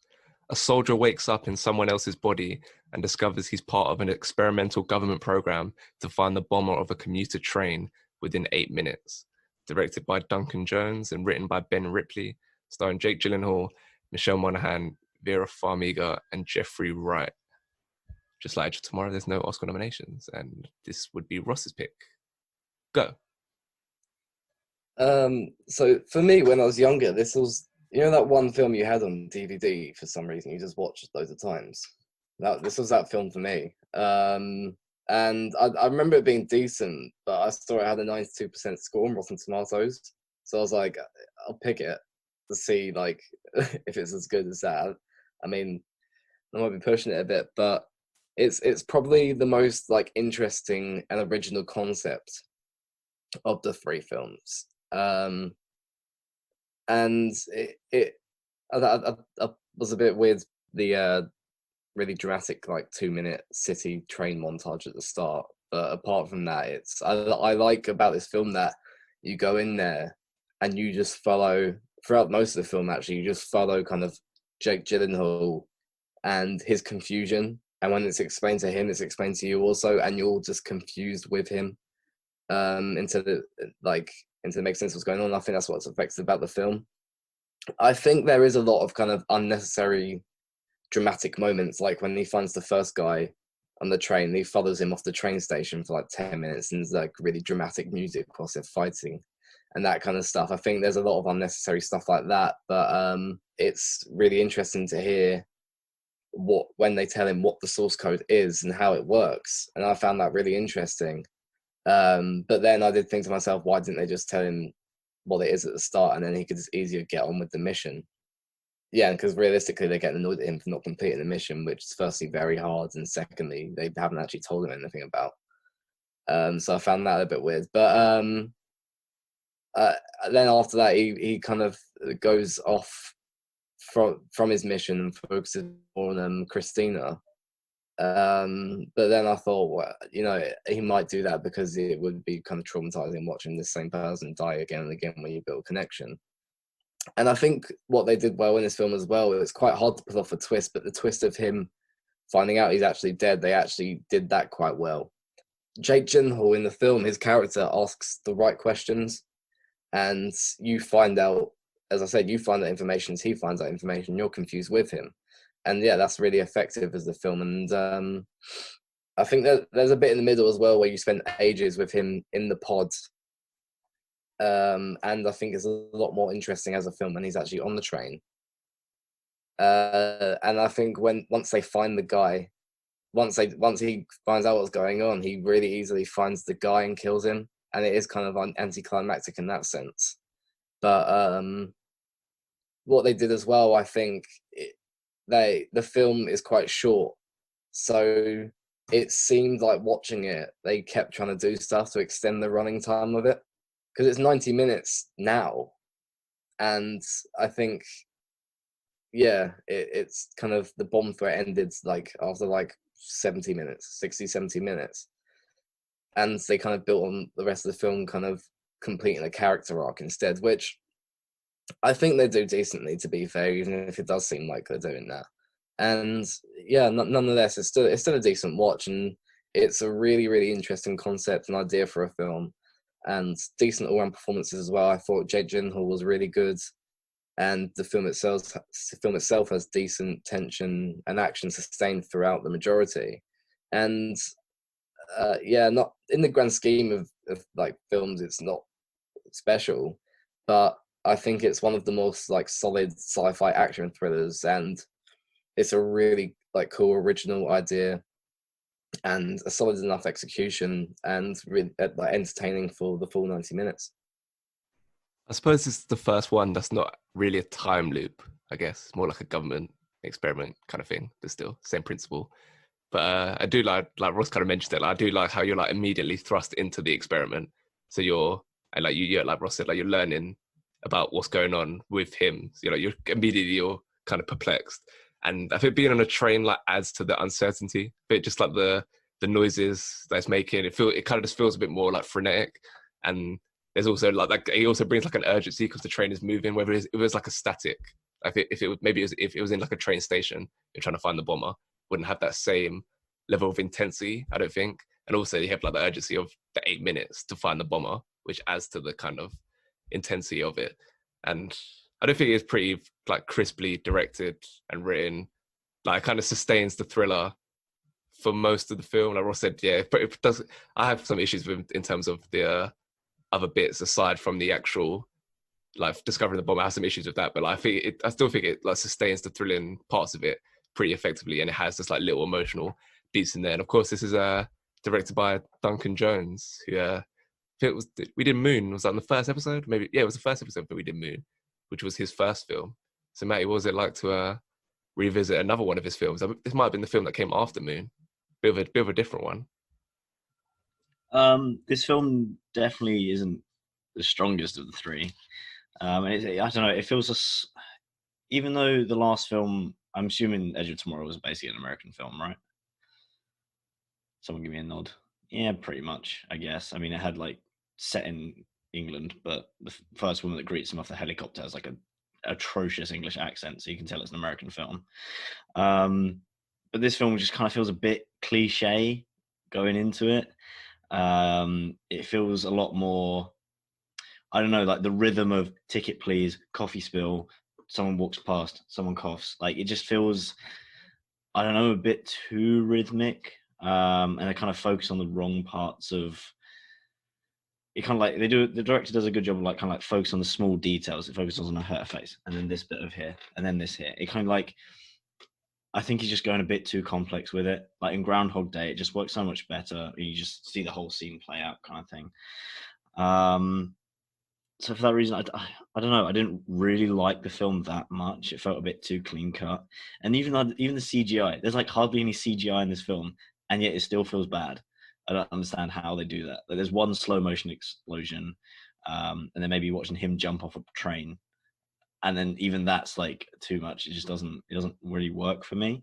A soldier wakes up in someone else's body and discovers he's part of an experimental government program to find the bomber of a commuter train within 8 minutes. Directed by Duncan Jones and written by Ben Ripley, starring Jake Gyllenhaal, Michelle Monaghan, Vera Farmiga, and Jeffrey Wright. Just like tomorrow, there's no Oscar nominations, and this would be Ross's pick. Go. So for me, when I was younger, this was, you know, that one film you had on DVD for some reason, you just watched loads of times. This was that film for me. And I remember it being decent, but I saw it had a 92% score on Rotten Tomatoes. So I was like, I'll pick it to see like if it's as good as that. I mean, I might be pushing it a bit, but it's probably the most like interesting and original concept of the three films. And I was a bit weird, the really dramatic like 2-minute city train montage at the start, but apart from that, I like about this film that you go in there and you just follow throughout most of the film. Actually, you just follow kind of Jake Gyllenhaal and his confusion, and when it's explained to him, it's explained to you also, and you're all just confused with him into the make sense of what's going on. I think that's what's effective about the film. I think there is a lot of kind of unnecessary dramatic moments, like when he finds the first guy on the train. He follows him off the train station for like 10 minutes, and there's like really dramatic music whilst they're fighting and that kind of stuff. I think there's a lot of unnecessary stuff like that, but it's really interesting to hear when they tell him what the source code is and how it works, and I found that really interesting. But then I did think to myself, why didn't they just tell him what it is at the start, and then he could just easier get on with the mission? Yeah, because realistically, they're getting annoyed at him for not completing the mission, which is firstly very hard, and secondly, they haven't actually told him anything about. So I found that a bit weird. But then after that, he kind of goes off from his mission and focuses on Christina. But then I thought, well, you know, he might do that because it would be kind of traumatizing watching the same person die again and again when you build a connection. And I think what they did well in this film as well, it's quite hard to pull off a twist, but the twist of him finding out he's actually dead, they actually did that quite well. Jake Gyllenhaal in the film, his character asks the right questions, and you find out, as I said, you find that information as he finds that information, you're confused with him. And yeah, that's really effective as the film. And I think that there's a bit in the middle as well where you spend ages with him in the pod. And I think it's a lot more interesting as a film when he's actually on the train. And I think once they find the guy, once he finds out what's going on, he really easily finds the guy and kills him. And it is kind of anticlimactic in that sense. But what they did as well, I think, the film is quite short, so it seemed like watching it, they kept trying to do stuff to extend the running time of it, because it's 90 minutes now, and I think, yeah, it's kind of, the bomb threat ended like after like 70 minutes, 60-70 minutes, and they kind of built on the rest of the film kind of completing a character arc instead, which I think they do decently, to be fair, even if it does seem like they're doing that. And yeah, nonetheless, it's still a decent watch, and it's a really, really interesting concept and idea for a film, and decent all-round performances as well. I thought Jake Gyllenhaal was really good, and the film itself has decent tension and action sustained throughout the majority. And yeah, not in the grand scheme of like films, it's not special, but I think it's one of the most like solid sci-fi action thrillers, and it's a really like cool original idea and a solid enough execution, and really like entertaining for the full 90 minutes. I suppose it's the first one that's not really a time loop, I guess. It's more like a government experiment kind of thing, but still same principle. But I do like Ross kind of mentioned it, like, I do like how you're like immediately thrust into the experiment. So you're like Ross said, like you're learning about what's going on with him. So, you're kind of perplexed. And I think being on a train like adds to the uncertainty. But just like the noises that it's making, it kind of just feels a bit more like frenetic. And there's also like it also brings like an urgency because the train is moving. Whether it was like a static, like if it was in like a train station, you're trying to find the bomber, wouldn't have that same level of intensity, I don't think. And also you have like the urgency of the 8 minutes to find the bomber, which adds to the kind of intensity of it. And I don't think it's pretty like crisply directed and written. Like, it kind of sustains the thriller for most of the film. Like Ross said, yeah, but it does. I have some issues with in terms of the other bits aside from the actual like discovering the bomb. I have some issues with that, but like, I still think it like sustains the thrilling parts of it pretty effectively, and it has just like little emotional beats in there. And of course, this is directed by Duncan Jones, who we did Moon. Was that in the first episode? Maybe, yeah, it was the first episode that we did Moon, which was his first film. So Matty, what was it like to revisit another one of his films? This might have been the film that came after Moon. Bit of a different one. This film definitely isn't the strongest of the three. And I don't know, it feels even though the last film, I'm assuming Edge of Tomorrow was basically an American film, right? Someone give me a nod. Yeah, pretty much, I guess. I mean, it had like set in England, but the first woman that greets him off the helicopter has like a atrocious English accent, so you can tell it's an American film. But this film just kind of feels a bit cliche going into it. It feels a lot more, I don't know, like the rhythm of ticket please, coffee spill, someone walks past, someone coughs. Like, it just feels, I don't know, a bit too rhythmic. and they kind of focus on the wrong parts of. It kind of like the director does a good job of like kind of like focus on the small details. It focuses on her face, and then this bit of here, and then this here. It kind of like, I think he's just going a bit too complex with it. Like in Groundhog Day, it just works so much better. You just see the whole scene play out, kind of thing. So for that reason, I don't know. I didn't really like the film that much. It felt a bit too clean cut, and even the CGI. There's like hardly any CGI in this film, and yet it still feels bad. I don't understand how they do that. Like, there's one slow motion explosion, and then maybe watching him jump off a train, and then even that's like too much. It doesn't really work for me.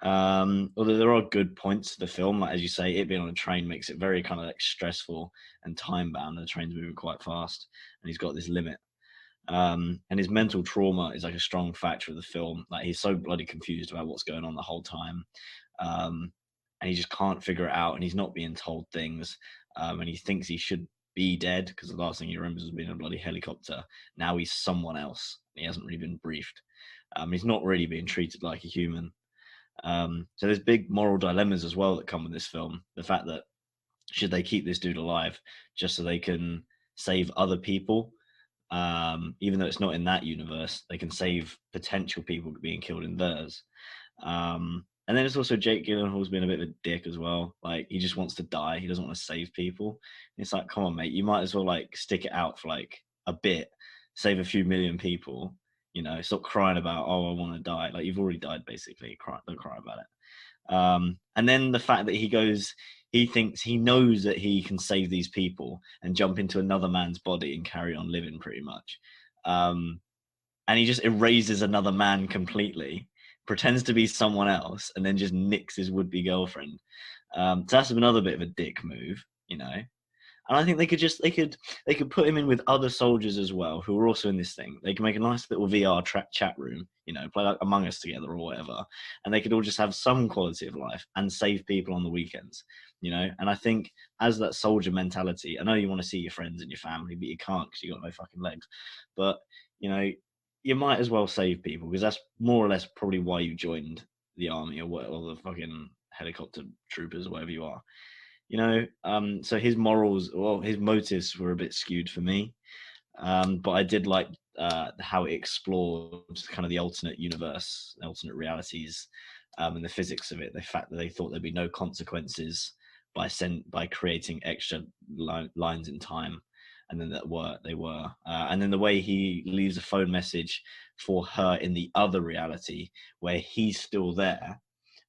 Although there are good points to the film, like as you say, it being on a train makes it very kind of like stressful and time bound. The train's moving quite fast, and he's got this limit. And his mental trauma is like a strong factor of the film. Like he's so bloody confused about what's going on the whole time. And he just can't figure it out, and he's not being told things, and he thinks he should be dead because the last thing he remembers was being in a bloody helicopter. Now he's someone else. He hasn't really been briefed. He's not really being treated like a human. So there's big moral dilemmas as well that come with this film. The fact that should they keep this dude alive just so they can save other people, even though it's not in that universe, they can save potential people being killed in theirs. And then it's also Jake Gyllenhaal's been a bit of a dick as well. Like he just wants to die. He doesn't want to save people. And it's like, come on, mate, you might as well like stick it out for like a bit, save a few million people. You know, stop crying about, oh, I want to die. Like you've already died, basically. Don't cry about it. And then the fact that he thinks he knows that he can save these people and jump into another man's body and carry on living, pretty much. And he just erases another man completely, pretends to be someone else, and then just nicks his would-be girlfriend. So that's another bit of a dick move, you know. And I think they could put him in with other soldiers as well who are also in this thing. They can make a nice little VR chat room, you know, play like Among Us together or whatever, and they could all just have some quality of life and save people on the weekends, you know. And I think as that soldier mentality, I know you want to see your friends and your family, but you can't because you got no fucking legs. But you know, you might as well save people because that's more or less probably why you joined the army or the fucking helicopter troopers or whatever you are. You know, so his morals, well, his motives were a bit skewed for me. But I did like how it explored kind of the alternate universe, alternate realities, and the physics of it. The fact that they thought there'd be no consequences by creating extra lines in time, and then they were. And then the way he leaves a phone message for her in the other reality where he's still there,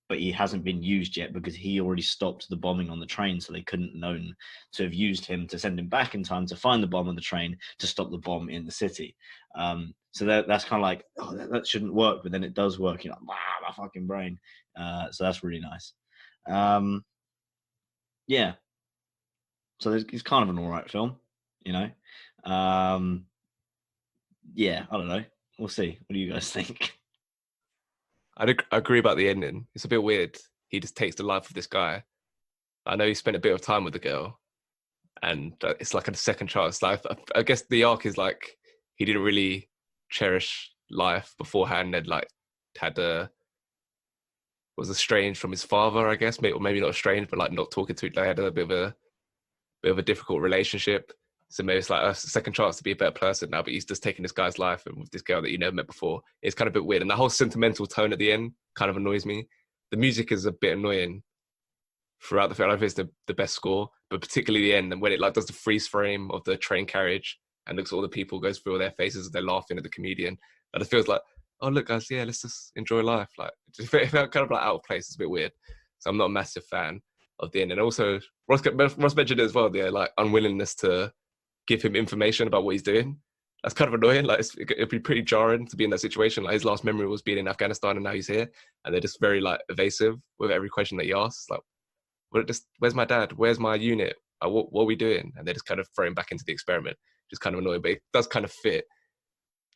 but he hasn't been used yet because he already stopped the bombing on the train, so they couldn't known to have used him to send him back in time to find the bomb on the train to stop the bomb in the city. So that's kind of like, oh, that shouldn't work, but then it does work. You're like, wow, my fucking brain. So that's really nice. Yeah. So it's kind of an all right film, you know. Yeah, I don't know. We'll see. What do you guys think? I agree about the ending. It's a bit weird. He just takes the life of this guy. I know he spent a bit of time with the girl, and it's like a second chance life. I guess the arc is like he didn't really cherish life beforehand, and like was estranged from his father, I guess, or maybe not estranged, but like not talking to. They had a bit of a difficult relationship. So maybe it's like a second chance to be a better person now, but he's just taking this guy's life and with this girl that you never met before. It's kind of a bit weird. And that whole sentimental tone at the end kind of annoys me. The music is a bit annoying throughout the film. I don't know if it's the best score, but particularly the end and when it like does the freeze frame of the train carriage and looks at all the people, goes through all their faces as they're laughing at the comedian. And it feels like, oh, look, guys, yeah, let's just enjoy life. Like, it felt kind of like out of place. It's a bit weird. So I'm not a massive fan of the end. And also, Ross mentioned it as well, the like unwillingness to give him information about what he's doing. That's kind of annoying. Like it'd be pretty jarring to be in that situation. Like his last memory was being in Afghanistan and now he's here, and they're just very like evasive with every question that he asks. Like, where's my dad? Where's my unit? What are we doing? And they just kind of throw him back into the experiment, which is kind of annoying. But it does kind of fit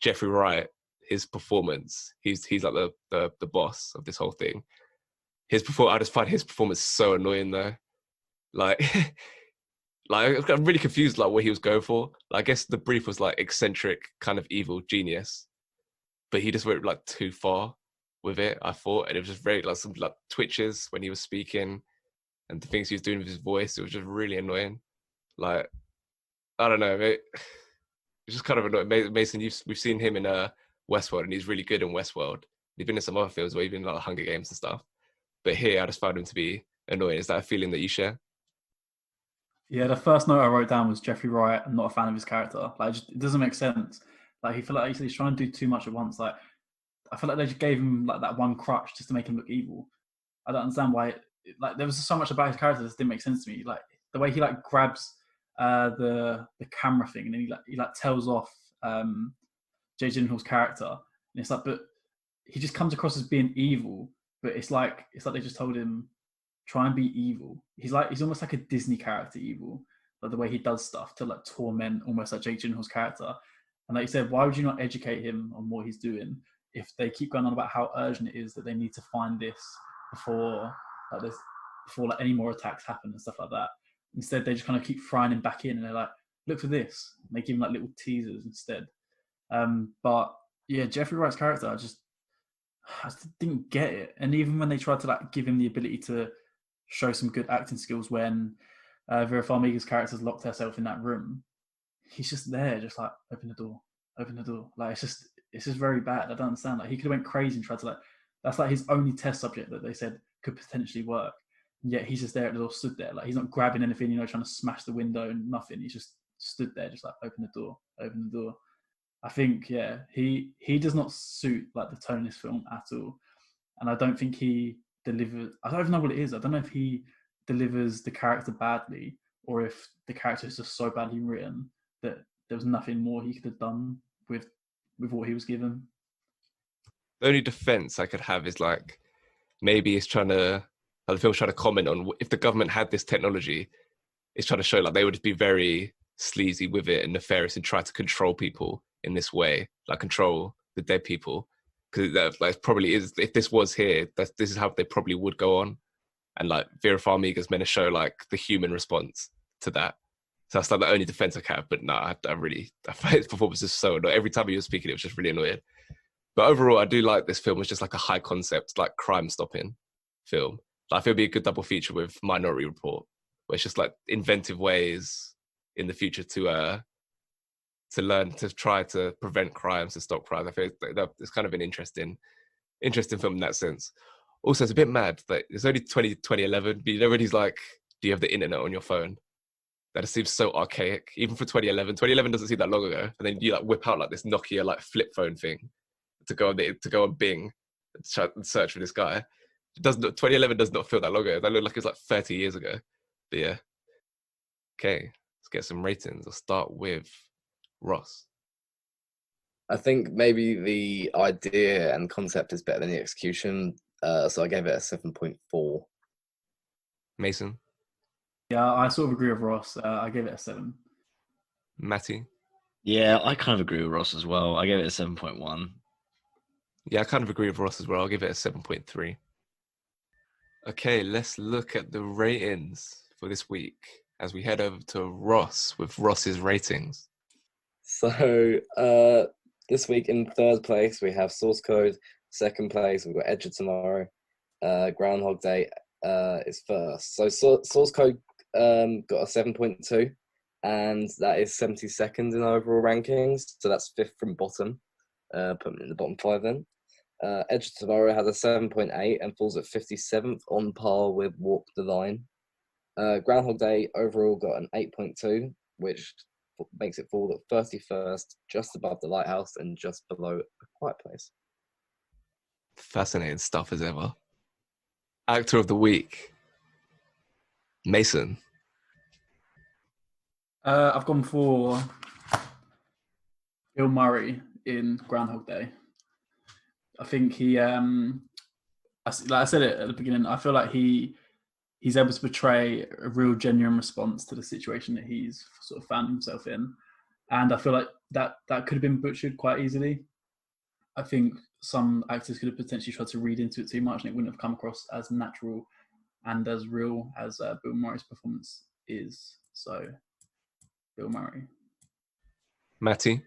Jeffrey Wright, his performance. He's like the boss of this whole thing. I just find his performance so annoying though. Like. Like I'm really confused, like what he was going for. Like, I guess the brief was like eccentric, kind of evil genius, but he just went like too far with it. I thought, and it was just very like some like twitches when he was speaking. and the things he was doing with his voice, it was just really annoying. Like, I don't know, it's just kind of annoying. Mason, we've seen him in Westworld, and he's really good in Westworld. He's been in some other films where he's been in like Hunger Games and stuff. But here, I just found him to be annoying. Is that a feeling that you share? Yeah, the first note I wrote down was Jeffrey Wright. I'm not a fan of his character. Like, it doesn't make sense. Like, he feel like he's trying to do too much at once. Like, I feel like they just gave him like that one crutch just to make him look evil. I don't understand why. Like, there was so much about his character that didn't make sense to me. Like, the way he like grabs the camera thing, and then he tells off Jay Gyllenhaal's character, and it's like, but he just comes across as being evil. But it's like they just told him, try and be evil. He's almost like a Disney character evil, like the way he does stuff to like torment almost like Jake Gyllenhaal's character. And like you said, why would you not educate him on what he's doing if they keep going on about how urgent it is that they need to find this before any more attacks happen and stuff like that. Instead, they just kind of keep throwing him back in, and they're like, look for this. And they give him like little teasers instead. But yeah, Jeffrey Wright's character, I just didn't get it. And even when they tried to like give him the ability to show some good acting skills when Vera Farmiga's character's locked herself in that room, he's just there, just like, open the door. Like, it's just very bad. I don't understand. Like, he could have went crazy and tried to that's like his only test subject that they said could potentially work. And yet he's just there at the door, stood there. Like, he's not grabbing anything, trying to smash the window and nothing. He's just stood there, just like, open the door. I think, yeah, he does not suit like the tone of this film at all. And I don't think he delivers. I don't even know what it is. I don't know if he delivers the character badly or if the character is just so badly written that there was nothing more he could have done with what he was given. The only defense I could have is like, maybe it's the film's trying to comment on if the government had this technology, it's trying to show like they would be very sleazy with it and nefarious and try to control people in this way, like control the dead people. Because that like probably is, if this was here, this is how they probably would go on. And like Vera Farmiga's meant to show like the human response to that. So that's like the only defense I can have. But no, I find his performance is so annoying. Every time he was speaking, it was just really annoying. But overall, I do like this film. It's just like a high concept, like crime stopping film. Like, I feel it'd be a good double feature with Minority Report, where it's just like inventive ways in the future to learn to try to prevent crimes, to stop crimes. I feel it's kind of an interesting film in that sense. Also, it's a bit mad that it's only 2011, but everybody's like, do you have the internet on your phone? That seems so archaic, even for 2011. 2011 doesn't seem that long ago. And then you like whip out like this Nokia like flip phone thing to go on Bing and search for this guy. 2011 does not feel that long ago. That looked like it's like 30 years ago. But yeah. Okay, let's get some ratings. I'll start with Ross. I think maybe the idea and concept is better than the execution, so I gave it a 7.4. Mason. Yeah, I sort of agree with Ross. I gave it a 7. Matty. Yeah, I kind of agree with Ross as well. I gave it a 7.1. Yeah, I kind of agree with Ross as well. I'll give it a 7.3. Okay, let's look at the ratings for this week as we head over to Ross with Ross's ratings. So this week in third place, we have Source Code. Second place, we've got Edge of Tomorrow. Groundhog Day is first. So Source Code got a 7.2, and that is 72nd in overall rankings. So that's fifth from bottom. Put them in the bottom 5 then. Edge of Tomorrow had a 7.8 and falls at 57th, on par with Walk the Line. Groundhog Day overall got an 8.2, which makes it fall at 31st, just above The Lighthouse and just below A Quiet Place. Fascinating stuff as ever. Actor of the week, Mason. I've gone for Bill Murray in Groundhog Day. I think he, like I said it at the beginning, I feel like he's able to portray a real genuine response to the situation that he's sort of found himself in. And I feel like that could have been butchered quite easily. I think some actors could have potentially tried to read into it too much and it wouldn't have come across as natural and as real as Bill Murray's performance is. So, Bill Murray. Matty.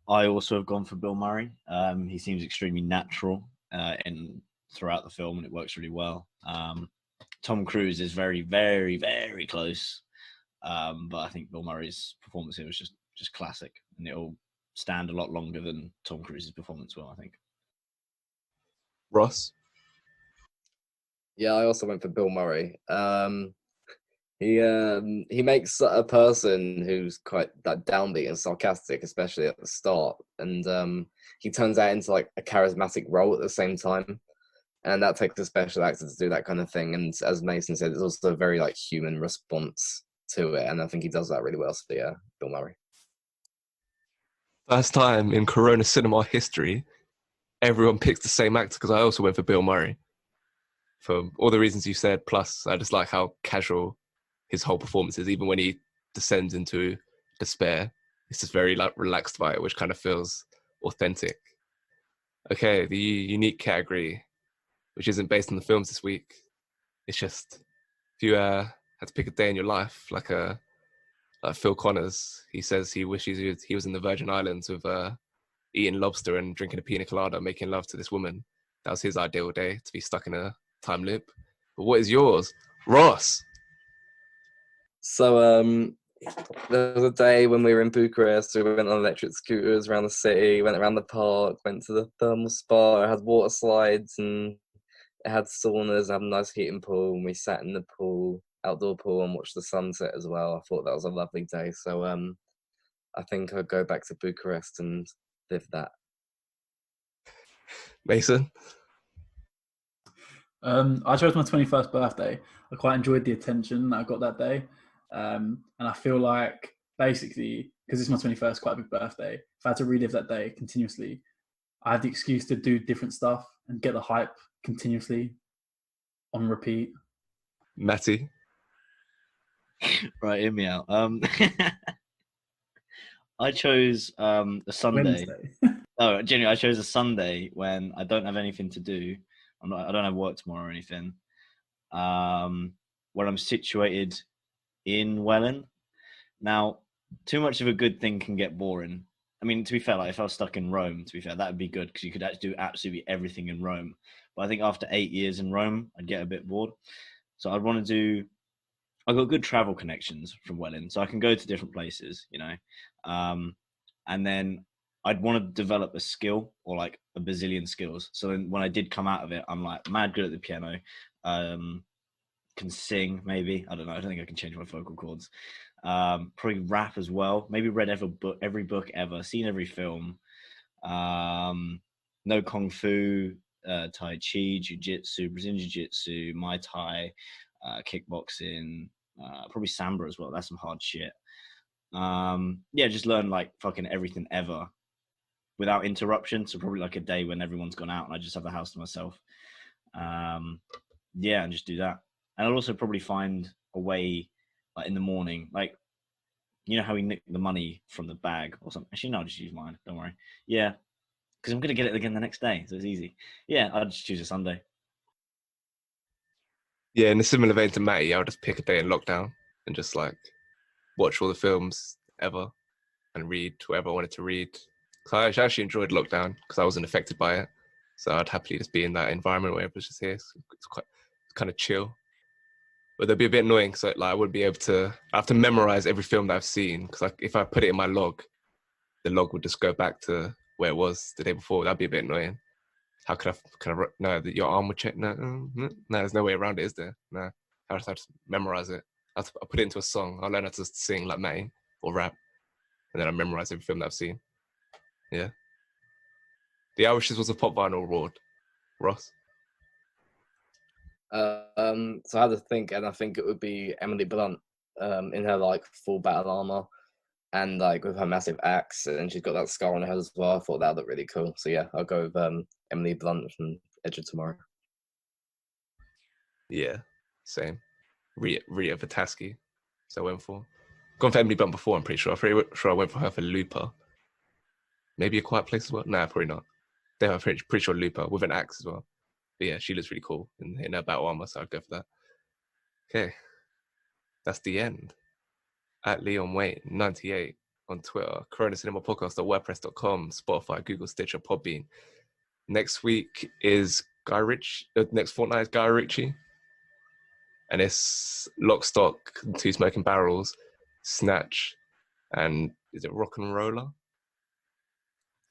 I also have gone for Bill Murray. He seems extremely natural throughout the film, and it works really well. Tom Cruise is very, very, very close. But I think Bill Murray's performance here was just classic, and it'll stand a lot longer than Tom Cruise's performance will, I think. Ross? Yeah, I also went for Bill Murray. He makes a person who's quite that downbeat and sarcastic, especially at the start, and he turns that into like a charismatic role at the same time, and that takes a special actor to do that kind of thing. And as Mason said, it's also a very like human response to it, and I think he does that really well. So yeah, Bill Murray. First time in Corona cinema history, everyone picks the same actor, because I also went for Bill Murray. For all the reasons you said, plus I just like how casual his whole performance is. Even when he descends into despair, it's just very like relaxed by it, which kind of feels authentic. Okay, the unique category, which isn't based on the films this week. It's just, if you had to pick a day in your life, like Phil Connors, he says he wishes he was in the Virgin Islands with eating lobster and drinking a pina colada, making love to this woman. That was his ideal day, to be stuck in a time loop. But what is yours, Ross? So there was a day when we were in Bucharest. We went on electric scooters around the city, went around the park, went to the thermal spa. It had water slides and it had saunas, had a nice heating pool, and we sat in the pool, outdoor pool, and watched the sunset as well. I thought that was a lovely day. So I think I'd go back to Bucharest and live that. Mason? I chose my 21st birthday. I quite enjoyed the attention that I got that day. And I feel like basically, because it's my 21st, quite a big birthday, if I had to relive that day continuously, I had the excuse to do different stuff and get the hype continuously on repeat. Matty? Right, hear me out. I chose a Sunday. Wednesday. Oh, genuinely, I chose a Sunday when I don't have anything to do. I don't have work tomorrow or anything. Where I'm situated in Welland. Now, too much of a good thing can get boring. I mean, to be fair, like if I was stuck in Rome, to be fair, that would be good because you could actually do absolutely everything in Rome. But I think after 8 years in Rome, I'd get a bit bored. So I'd want to do. I've got good travel connections from Welland, so I can go to different places, you know. And then I'd want to develop a skill or like a bazillion skills. So then when I did come out of it, I'm like mad good at the piano. Can sing, maybe. I don't know. I don't think I can change my vocal cords. Probably rap as well. Maybe read every book ever, seen every film. No kung fu, tai chi, jiu-jitsu, Brazilian jiu-jitsu, Muay Thai, kickboxing, probably Samba as well. That's some hard shit. Yeah, just learn like fucking everything ever without interruption. So probably like a day when everyone's gone out and I just have the house to myself. Yeah, and just do that. And I'll also probably find a way, like in the morning, like, you know how we nick the money from the bag or something. Actually, no, I'll just use mine. Don't worry. Yeah, because I'm going to get it again the next day. So it's easy. Yeah, I'll just choose a Sunday. Yeah, in a similar vein to Matty, I would just pick a day in lockdown and just like watch all the films ever and read whatever I wanted to read. Because I actually enjoyed lockdown because I wasn't affected by it. So I'd happily just be in that environment where everyone's just here. It's kind of chill. But they'd be a bit annoying, so like I wouldn't be able to. I have to memorize every film that I've seen because like, if I put it in my log, the log would just go back to where it was the day before. That'd be a bit annoying. How could I know that your arm would check? No, there's no way around it, is there? No, I just have to memorize it. I'll put it into a song. I'll learn how to sing like May or rap, and then I memorize every film that I've seen. Yeah. The Irish's was a pop vinyl award. Ross? So I had to think, and I think it would be Emily Blunt in her like full battle armor and like with her massive axe, and she's got that scar on her head as well. I thought that looked really cool. So yeah, I'll go with Emily Blunt from Edge of Tomorrow. Yeah, same. Rita Vitaski. So I went for. Gone for Emily Blunt before, I'm pretty sure. I'm pretty sure I went for her for Looper. Maybe A Quiet Place as well? Nah, probably not. I'm pretty sure Looper with an axe as well. But yeah, she looks really cool in her battle armor, so I'd go for that. Okay. That's the end. At Leon Wayne 98 on Twitter, coronacinemapodcast.wordpress.com, Spotify, Google, Stitcher, Podbean. Next week is next fortnight is Guy Ritchie. and it's Lock, Stock, and Two Smoking Barrels, Snatch, and is it Rock and Roller?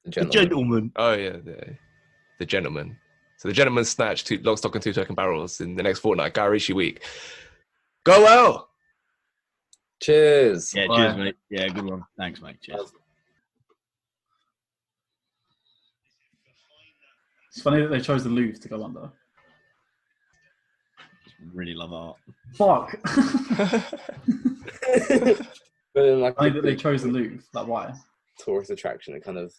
The The Gentleman. Oh yeah, the Gentleman. So the Gentleman, Snatch, Lock, Stock, and Two Smoking Barrels in the next fortnight. Guy Ritchie week. Go well. Cheers. Yeah, Bye. cheers, mate. Yeah, good one. Thanks, mate. Cheers. It's funny that they chose the Louvre to go under. Really love art. Fuck. But then, like, Funny that they chose the Louvre. Like, why? tourist attraction, it kind of.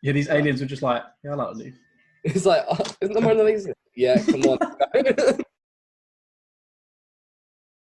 Yeah, these aliens were just like, yeah, I like the Louvre. It's like, oh, isn't the Mona Lisa? Yeah, come on.